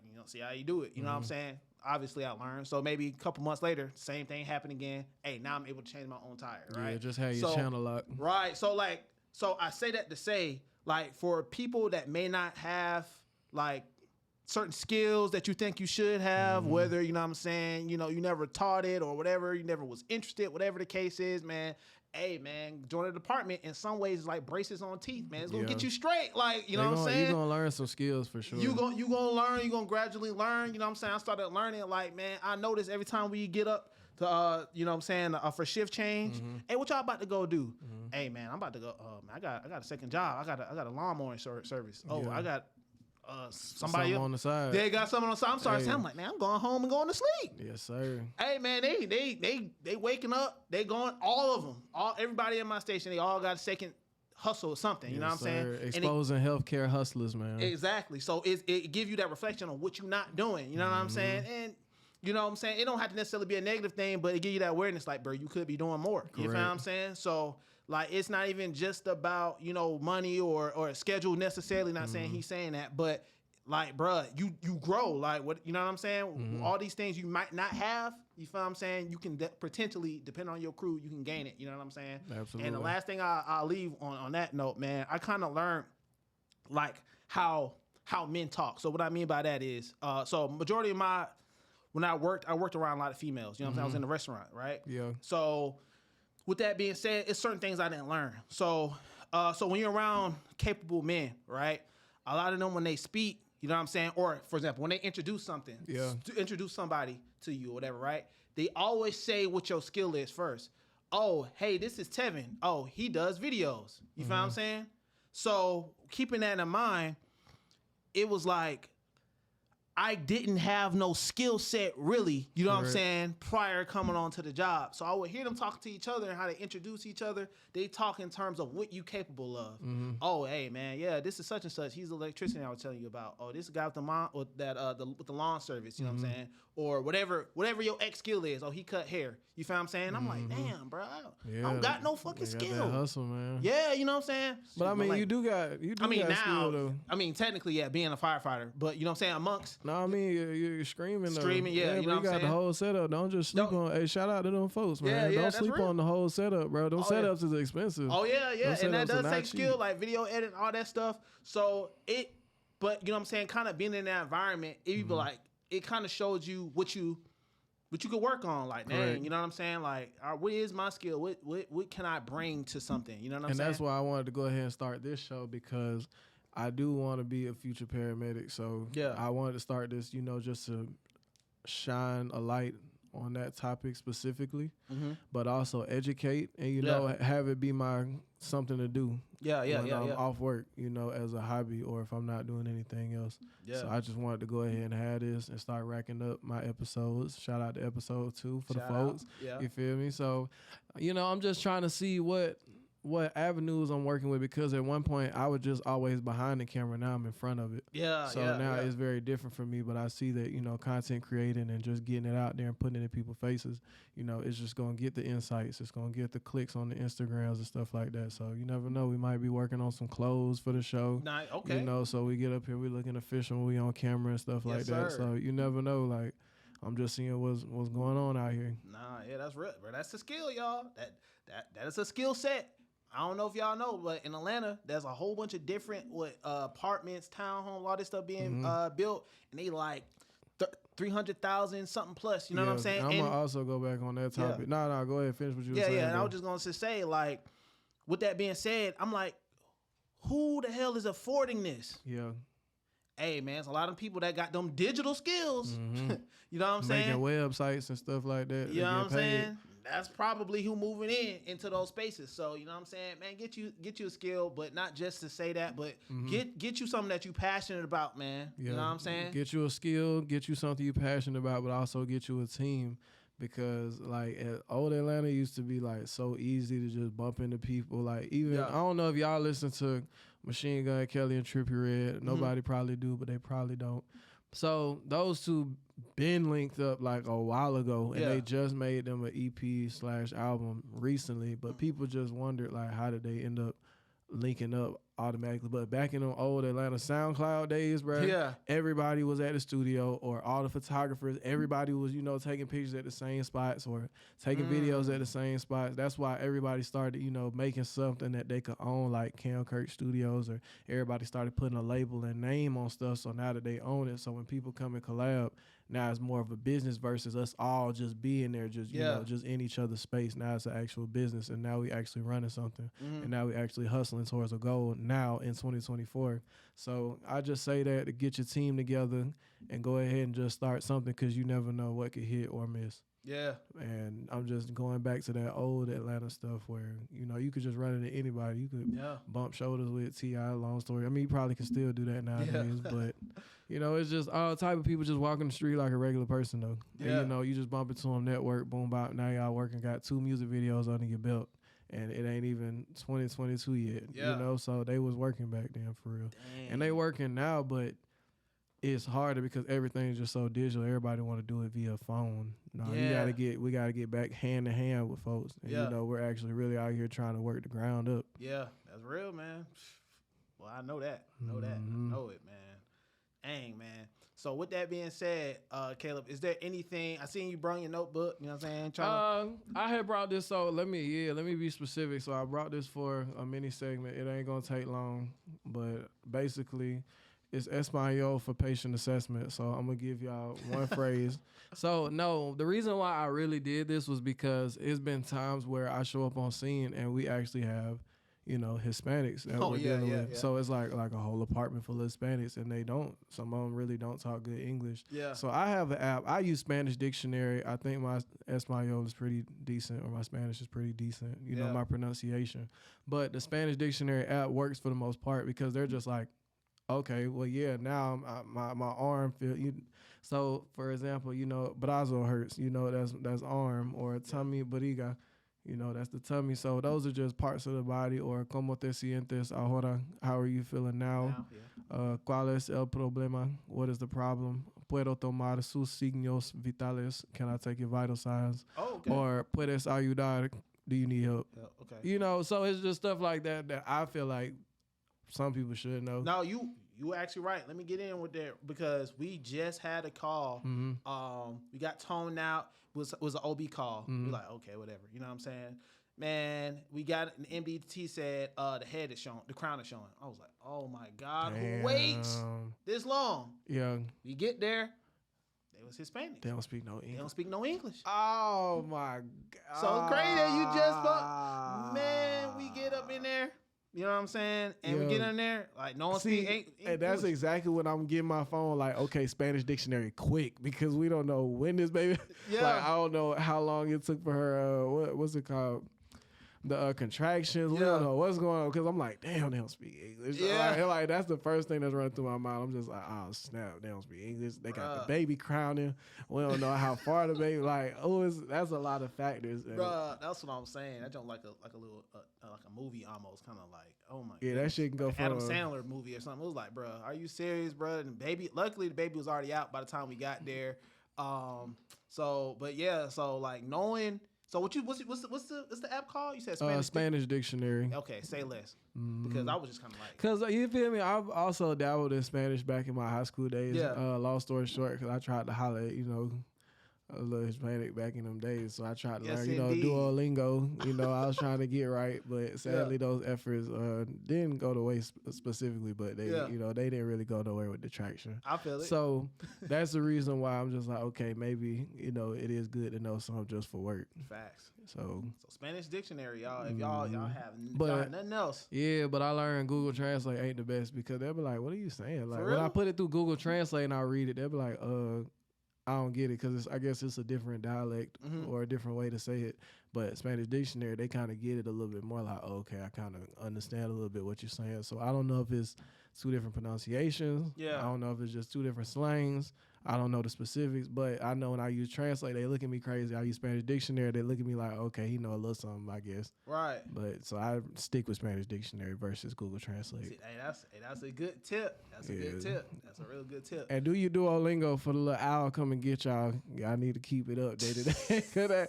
you do it. You know what I'm saying? Obviously I learned. So maybe a couple months later, same thing happened again. Hey, now I'm able to change my own tire, right? Yeah, just have your channel locked. Right. So I say that to say, like, for people that may not have, like, certain skills that you think you should have, whether, you know what I'm saying, you know, you never taught it or whatever, you never was interested, whatever the case is, man, hey, man, join the department in some ways is like braces on teeth, man. It's going to get you straight. Like, you know what I'm saying? You're going to learn some skills for sure. You're going to learn. You're going to gradually learn. You know what I'm saying? I started learning, like, man, I noticed every time we get up to, you know what I'm saying, for shift change, hey, what y'all about to go do? Hey, man, I'm about to go, man, I got a second job. I got a lawnmower service. Oh, I got somebody on the side. They got something on the side. I'm sorry, I'm like, man, I'm going home and going to sleep. Yes, sir. Hey, man, they waking up. They going, all of them, everybody in my station. They all got a second hustle or something. You know what I'm saying? Exposing healthcare hustlers, man. Exactly. So it give you that reflection on what you're not doing. You know what I'm saying? And you know what I'm saying? It don't have to necessarily be a negative thing, but it give you that awareness, like, bro, you could be doing more. You know what I'm saying? So, like, it's not even just about, you know, money or schedule necessarily. Not saying he's saying that, but like, bruh, you grow. Like, what, you know what I'm saying? All these things you might not have, you feel what I'm saying? You can potentially, depending on your crew, you can gain it. You know what I'm saying? Absolutely. And the last thing I'll leave on that note, man, I kind of learned, like, how men talk. So what I mean by that is, so majority of when I worked around a lot of females. You know what I'm saying? I was in the restaurant, right? Yeah. So with that being said, it's certain things I didn't learn. So when you're around capable men, right? A lot of them, when they speak, you know what I'm saying? Or, for example, when they introduce something, introduce somebody to you or whatever, right? They always say what your skill is first. Oh, hey, this is Tevin. Oh, he does videos. You feel what I'm saying? So keeping that in mind, it was like, I didn't have no skill set really, you know what I'm Correct. saying, prior coming on to the job. So I would hear them talk to each other and how they introduce each other. They talk in terms of what you capable of. Oh, hey man, yeah, this is such and such. He's the electrician I was telling you about. Oh, this guy with the with the lawn service, you know what I'm saying? Or whatever your X skill is. Oh, he cut hair. You feel what I'm saying? I'm like, damn, bro, I don't got no fucking skill. That hustle, man. Yeah, you know what I'm saying? But I mean, like, you do got now, skill though. I mean, technically, yeah, being a firefighter, but you know what I'm saying? Amongst No, I mean you're screaming though. Screaming, yeah, you know but what I'm got the saying? whole setup. Don't just sleep on. Hey, shout out to them folks, man. Yeah, Don't that's sleep real. on the whole setup, bro. Them setups is expensive. Oh yeah, Those and that setups are does not take skill, cheap. like video edit, all that stuff. So but you know what I'm saying? Kind of being in that environment, it be like it kind of showed you what you could work on. Like, Correct. dang, you know what I'm saying? Like, what is my skill? What can I bring to something? You know what I'm And saying? that's why I wanted to go ahead and start this show, because I do want to be a future paramedic. So Yeah. I wanted to start this, just to shine a light on that topic specifically, but also educate and have it be my something to do. Yeah. I'm off work, as a hobby, or if I'm not doing anything else. Yeah. So I just wanted to go ahead and have this and start racking up my episodes. Shout out to episode 2 for Shout the folks. out. Yeah. You feel me? So, I'm just trying to see what avenues I'm working with, because at one point I was just always behind the camera. Now I'm in front of it. Yeah. So now it's very different for me, but I see that, content creating and just getting it out there and putting it in people's faces, it's just going to get the insights. It's going to get the clicks on the Instagrams and stuff like that. So you never know. We might be working on some clothes for the show. Okay. So we get up here, we looking official, we on camera and stuff like that. So you never know. Like, I'm just seeing what's going on out here. That's real, bro. That's a skill, y'all. That is a skill set. I don't know if y'all know, but in Atlanta, there's a whole bunch of different apartments, townhomes, all this stuff being built, and they like 300,000 something plus. You know what I'm saying? I'm gonna also go back on that topic. No, go ahead, finish what you were saying. Yeah. And I was just gonna say, like, with that being said, I'm like, who the hell is affording this? Yeah. Hey man, it's a lot of people that got them digital skills. You know what I'm saying? Making websites and stuff like that. You know what I'm saying? That's probably who moving into those spaces. So, you know what I'm saying? Man, get you a skill, but not just to say that, but get you something that you passionate about, man. Yeah. You know what I'm saying? Get you a skill, get you something you passionate about, but also get you a team. Because like old Atlanta used to be like so easy to just bump into people. Like even I don't know if y'all listen to Machine Gun Kelly and Trippie Redd. Nobody probably do, but they probably don't. So those two been linked up like a while ago, and they just made them an EP/album recently. But people just wondered like, how did they end up linking up automatically? But back in the old Atlanta SoundCloud days, bro, everybody was at the studio, or all the photographers, everybody was, taking pictures at the same spots or taking videos at the same spots. That's why everybody started, making something that they could own, like Cam Kirk Studios, or everybody started putting a label and name on stuff. So now that they own it, so when people come and collab, now it's more of a business versus us all just being there, just just in each other's space. Now it's an actual business, and now we actually running something, and now we actually hustling towards a goal now in 2024. So I just say that to get your team together and go ahead and just start something, because you never know what could hit or miss. Yeah. And I'm just going back to that old Atlanta stuff where, you could just run into anybody. You could bump shoulders with T.I., long story. I mean, you probably can still do that nowadays, but, it's just all type of people just walking the street like a regular person, though. Yeah. And, you just bump into them, network, boom, bop, now y'all working, got 2 music videos under your belt, and it ain't even 2022 yet, So they was working back then for real. Dang. And they working now, but it's harder because everything's just so digital. Everybody want to do it via phone. No, we gotta get back hand to hand with folks. And we're actually really out here trying to work the ground up. Yeah, that's real, man. Well, I know that. I know it, man. Dang, man. So with that being said, Caleb, is there anything? I seen you brought your notebook. You know what I'm saying? I had brought this. So let me be specific. So I brought this for a mini segment. It ain't gonna take long, but basically, it's Espanol for patient assessment. So I'm gonna give y'all one phrase. So no, the reason why I really did this was because it's been times where I show up on scene and we actually have, Hispanics that we're dealing with. Yeah. So it's like a whole apartment full of Hispanics, and some of them really don't talk good English. Yeah. So I have an app. I use Spanish Dictionary. I think my Espanol is pretty decent, or my Spanish is pretty decent. My pronunciation. But the Spanish Dictionary app works for the most part because they're just like Okay, well, yeah. Now my arm feel you. So for example, brazo hurts. That's arm or tummy, barriga. That's the tummy. So those are just parts of the body. Or cómo te sientes ahora? How are you feeling now? Now, yeah. ¿Cuál es el problema? What is the problem? Puedo tomar sus signos vitales? Can I take your vital signs? Oh, okay. Or puedes ayudar? Do you need help? Yeah, okay. So it's just stuff like that that I feel like some people should know. No, you actually right. Let me get in with that because we just had a call. Mm-hmm. We got toned out. Was an OB call. Mm-hmm. We're like, okay, whatever. You know what I'm saying? Man, we got an MDT said the head is showing, the crown is showing. I was like, oh my God, who waits this long? Yeah. We get there, they was Hispanic. They don't speak no English. They don't speak no English. Oh my God. So crazy that you just man, we get up in there. You know what I'm saying? And we get in there, like no one speaks English. And that's exactly when I'm getting my phone, like, okay, Spanish dictionary quick, because we don't know when this baby, like, I don't know how long it took for her, what's it called? The contractions. We don't know what's going on, because I'm like, damn, they don't speak English. Yeah. Like that's the first thing that's running through my mind. I'm just like, oh snap, they don't speak English. They got the baby crowning. We don't know how far the baby. Like, that's a lot of factors. Bruh, that's what I'm saying. That don't like a little like a movie almost, kind of like, oh my. Yeah, that shit can go like for Adam Sandler movie or something. It was like, bruh, are you serious, bruh? And luckily the baby was already out by the time we got there. But yeah, so like knowing. So what's the app called? You said Spanish dictionary. Okay, say less. Because I was just kind of like. Because you feel me? I've also dabbled in Spanish back in my high school days. Yeah. Long story short, because I tried to holler at, a little Hispanic back in them days. So I tried to learn, Duolingo. I was trying to get right. But sadly, those efforts didn't go the way specifically. But they, they didn't really go nowhere with the traction. I feel it. So that's the reason why I'm just like, okay, maybe, it is good to know something just for work. Facts. So Spanish dictionary, y'all. If y'all have nothing else. Yeah, but I learned Google Translate ain't the best, because they'll be like, what are you saying? Like when I put it through Google Translate and I read it, they'll be like, I don't get it, because I guess it's a different dialect or a different way to say it. But Spanish dictionary, they kind of get it a little bit more like, okay, I kind of understand a little bit what you're saying. So I don't know if it's two different pronunciations. Yeah. I don't know if it's just two different slangs. I don't know the specifics, but I know when I use Translate, they look at me crazy. I use Spanish dictionary, they look at me like, okay, he know a little something, I guess. Right. But so I stick with Spanish dictionary versus Google Translate. See, that's a good tip. That's a good tip. That's a real good tip. And do you Duolingo for the little owl come and get y'all? I need to keep it updated. Cause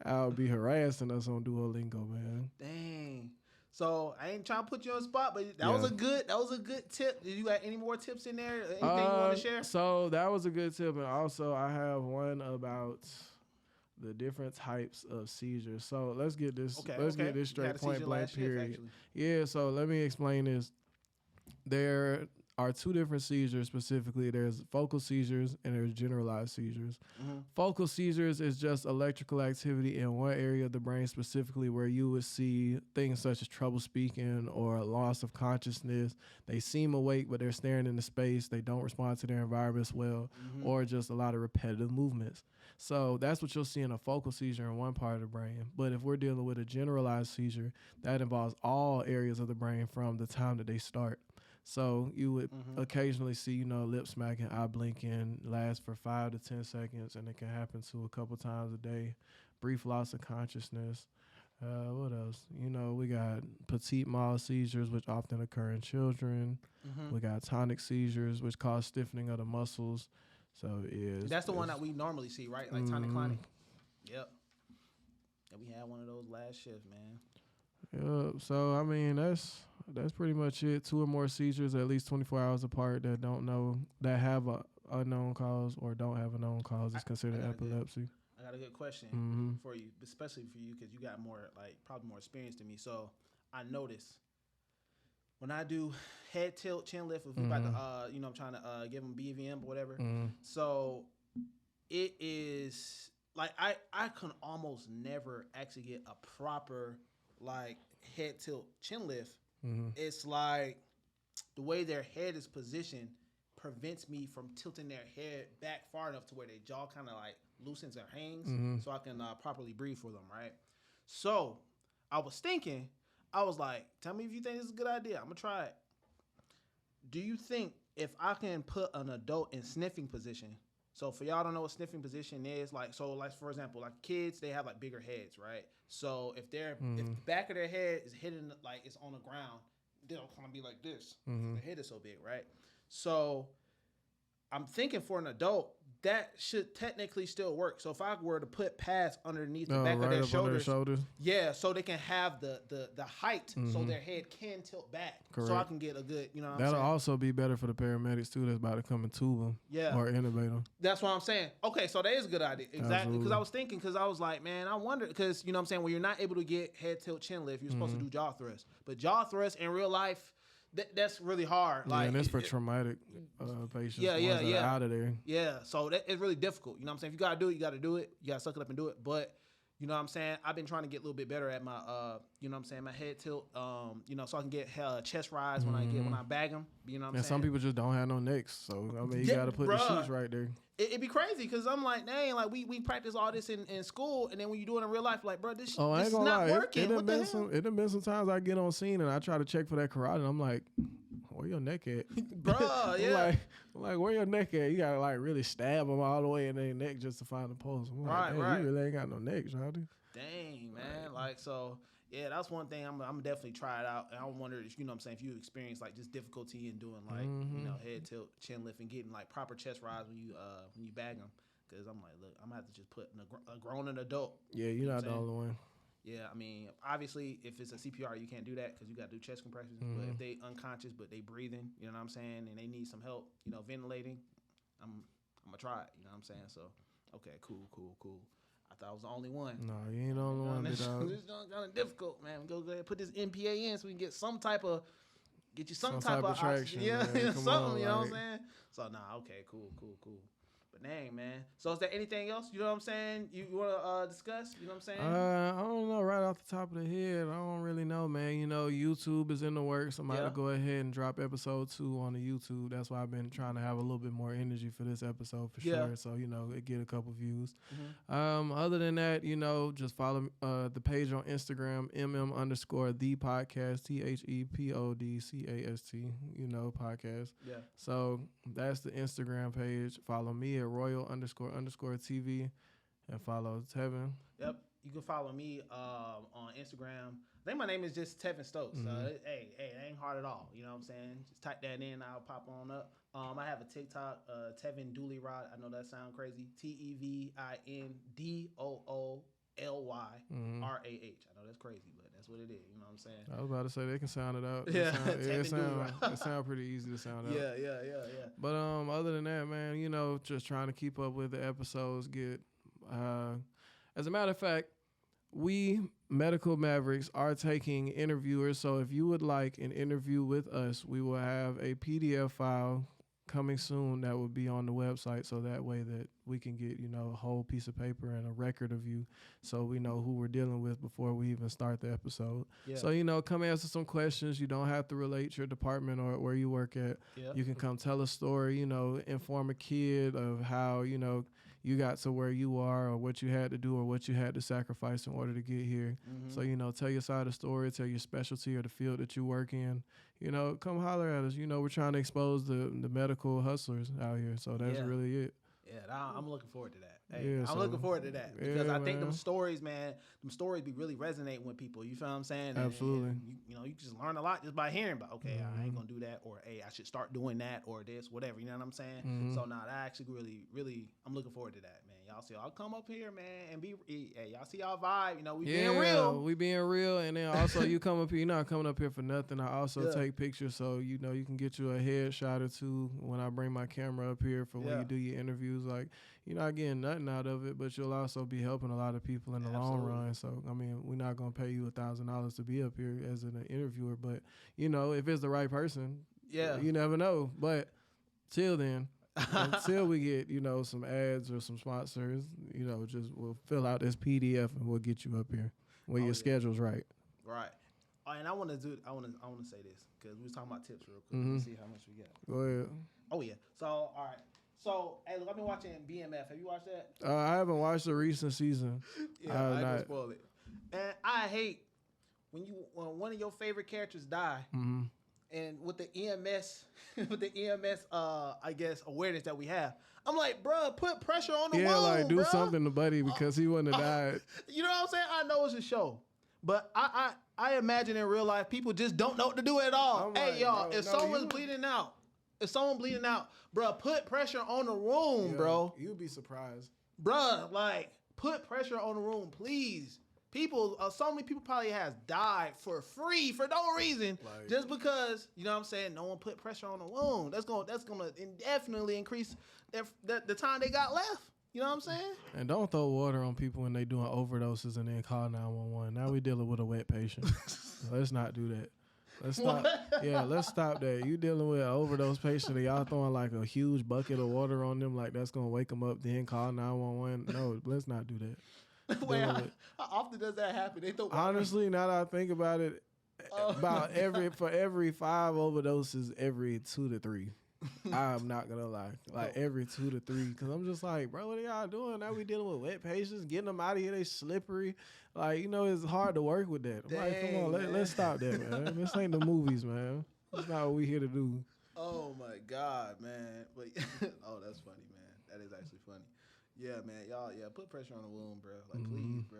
I'll be harassing us on Duolingo, man. Dang. So I ain't trying to put you on the spot, but that was a good tip. Did you got any more tips in there? Anything you want to share? So that was a good tip, and also I have one about the different types of seizures. So let's get this. Get this straight, point blank. Period. Yeah. So let me explain this. There are two different seizures specifically. There's focal seizures and there's generalized seizures. Focal seizures is just electrical activity in one area of the brain specifically, where you would see things such as trouble speaking or loss of consciousness. They seem awake, but they're staring into space. They don't respond to their environments well, or just a lot of repetitive movements. So that's what you'll see in a focal seizure in one part of the brain. But if we're dealing with a generalized seizure, that involves all areas of the brain from the time that they start. So you would occasionally see, lip smacking, eye blinking, lasts for 5 to 10 seconds, and it can happen to a couple times a day. Brief loss of consciousness. What else? We got petit mal seizures, which often occur in children. We got tonic seizures, which cause stiffening of the muscles. So that's the one that we normally see, right? Like tonic-clonic. Yep. And we had one of those last shifts, man. Yep. So I mean, that's pretty much it. 2 or more seizures at least 24 hours apart that have a unknown cause or don't have a known cause is considered epilepsy. I got a good question for you, especially for you, because you got probably more experience than me. So I notice when I do head tilt, chin lift, if we about to, I'm trying to give them BVM or whatever. So it is like I can almost never actually get a proper like head tilt, chin lift. It's like the way their head is positioned prevents me from tilting their head back far enough to where their jaw kind of like loosens or hangs, so I can properly breathe for them, right? So I was thinking, I was like, tell me if you think this is a good idea. I'm going to try it. do you think if I can put an adult in sniffing position? So for y'all don't know what sniffing position is, like for example, like kids, they have like bigger heads, right? So if if the back of their head is hitting like it's on the ground, they'll kind of be like this. Their head is so big, right? So I'm thinking for an adult, that should technically still work. So if I were to put pads underneath the back of their shoulders, yeah, so they can have the height, so their head can tilt back. Correct. So I can get a good, you know what I'm saying? That'll also be better for the paramedics too that's about to come and tube them, or intubate them. That's what I'm saying. Okay, so that is a good idea. Exactly, because I was thinking, because I was like, man, I wonder, because, you know what I'm saying, when you're not able to get head tilt, chin lift, you're supposed to do jaw thrust. But jaw thrust in real life, that's really hard. Yeah, and it's for traumatic patients. Yeah. Out of there. Yeah, so it's really difficult. You know what I'm saying? If you got to do it, you got to do it. You got to suck it up and do it. But, you know what I'm saying? I've been trying to get a little bit better at my, you know what I'm saying, my head tilt, you know, so I can get chest rise when I bag them. You know what I'm saying? And some people just don't have no necks. So, I mean, you got to put the sheets right there. It'd be crazy because I'm like, dang, like we practice all this in school, and then when you do it in real life, like, bro, this is not working. It done been some times I get on scene and I try to check for that carotid, and I'm like, where your neck at? Bro, yeah. I'm like, where your neck at? You got to like really stab them all the way in their neck just to find the pulse. I'm like, right. You really ain't got no neck, Shawty. Dang, man. Like, so... Yeah, that's one thing I'm definitely try it out. And I wonder if, you know what I'm saying, if you experience like just difficulty in doing like, you know, head tilt, chin lift, and getting like proper chest rise when you bag them. Because I'm like, look, I'm going to have to just put a grown and adult. Yeah, you're not the only one. Yeah, I mean, obviously, if it's a CPR, you can't do that because you got to do chest compressions. But if they unconscious, but they breathing, you know what I'm saying, and they need some help, you know, ventilating, I'm going to try it, you know what I'm saying? So, okay, cool. I thought I was the only one. No, you ain't the only one. This is kind of difficult, man. Go ahead, put this NPA in so we can get some type of traction. Yeah, something. You know what I'm saying? So okay, cool. But dang, man. So is there anything else? You know what I'm saying? You want to discuss? You know what I'm saying? I don't know. Right off the top of the head, I don't really know, man. You know, YouTube is in the works. I'm about to go ahead and drop episode 2 on the YouTube. That's why I've been trying to have a little bit more energy for this episode for sure. So, you know, it get a couple views. Other than that, you know, just follow the page on Instagram, _the podcast, THEPODCAST, you know, podcast. Yeah. So that's the Instagram page. Follow me at Royal__TV and follow Tevin. Yep. You can follow me on Instagram. I think my name is just Tevin Stokes. Hey, it ain't hard at all. You know what I'm saying? Just type that in. I'll pop on up. I have a TikTok, Tevin Dooley Rod. I know that sounds crazy. TEVINDOOLYRAH. I know that's crazy, but that's what it is. You know what I'm saying? I was about to say they can sound it out. It sounds pretty easy to sound out. Yeah. But other than that, man, you know, just trying to keep up with the episodes. As a matter of fact, we Medical Mavericks are taking interviewers. So if you would like an interview with us, we will have a PDF file coming soon that will be on the website, so that way that we can get, you know, a whole piece of paper and a record of you, so we know who we're dealing with before we even start the episode. So, you know, come answer some questions. You don't have to relate your department or where you work at. You can come tell a story, you know, inform a kid of how, you know, you got to where you are, or what you had to do, or what you had to sacrifice in order to get here. So, you know, tell your side of the story, tell your specialty or the field that you work in. You know, come holler at us. You know, we're trying to expose the medical hustlers out here. So that's really it. Yeah, I'm looking forward to that. Hey, I'm looking forward to that because I think them stories be really resonating with people. You feel what I'm saying? Absolutely. And you know, you just learn a lot just by hearing about, okay, I ain't going to do that, or, hey, I should start doing that, or this, whatever. You know what I'm saying? So, that actually really, I'm looking forward to that, man. Y'all come up here, man, and y'all see y'all vibe. You know, we being real. We being real. And then also you come up here, you're not coming up here for nothing. I also take pictures, so, you know, you can get you a headshot or two when I bring my camera up here for when you do your interviews. Like, you're not getting nothing out of it, but you'll also be helping a lot of people in the long run. So, I mean, we're not going to pay you $1,000 to be up here as an interviewer, but, you know, if it's the right person, you never know. But till then, until we get, you know, some ads or some sponsors, you know, just we'll fill out this PDF and we'll get you up here when your schedule's right. Right. And I want to say this because we was talking about tips real quick. Let's see how much we got. Go ahead. Oh yeah. So all right. So hey, look, I've been watching BMF. Have you watched that? I haven't watched the recent season. I ain't gonna spoil it. And I hate when one of your favorite characters die, and with the EMS, I guess awareness that we have, I'm like, bro, put pressure on the wound, like do bruh. something to Buddy because he wouldn't have died. You know what I'm saying? I know it's a show, but I imagine in real life people just don't know what to do at all. I'm Hey, like, y'all, no, if no, someone's you- bleeding out, bro, put pressure on the room, Yeah, bro. You'd be surprised. Bruh, like, put pressure on the room, please. People, so many people probably has died for free for no reason, Like- just because, you know what I'm saying, no one put pressure on the wound. That's gonna indefinitely increase the time they got left. You know what I'm saying? And don't throw water on people when they doing overdoses and then call 911. Now we dealing with a wet patient. Let's not do that. Let's stop. Yeah, let's stop that. You dealing with an overdose patient and y'all throwing like a huge bucket of water on them like that's gonna wake them up. Then call 911. No, let's not do that. Wait, how often does that happen? They throw water. Honestly, now that I think about it, about for every 5 overdoses, every 2 to 3. I'm not gonna lie, like every 2 to 3, because I'm just like, bro, what are y'all doing? Now we dealing with wet patients, getting them out of here. They slippery, like it's hard to work with that. I'm like, come on, let's stop that, man. This ain't the movies, man. That's not what we here to do. Oh my God, man! But oh, that's funny, man. That is actually funny. Yeah, man. Y'all, put pressure on the wound, bro. Like, please, bro.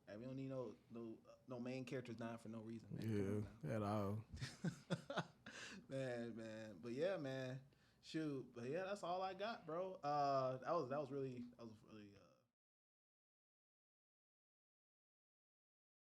Hey, we don't need no main characters dying for no reason, man. Yeah, at all. man. But yeah, man. Shoot. But yeah, that's all I got, bro. That was really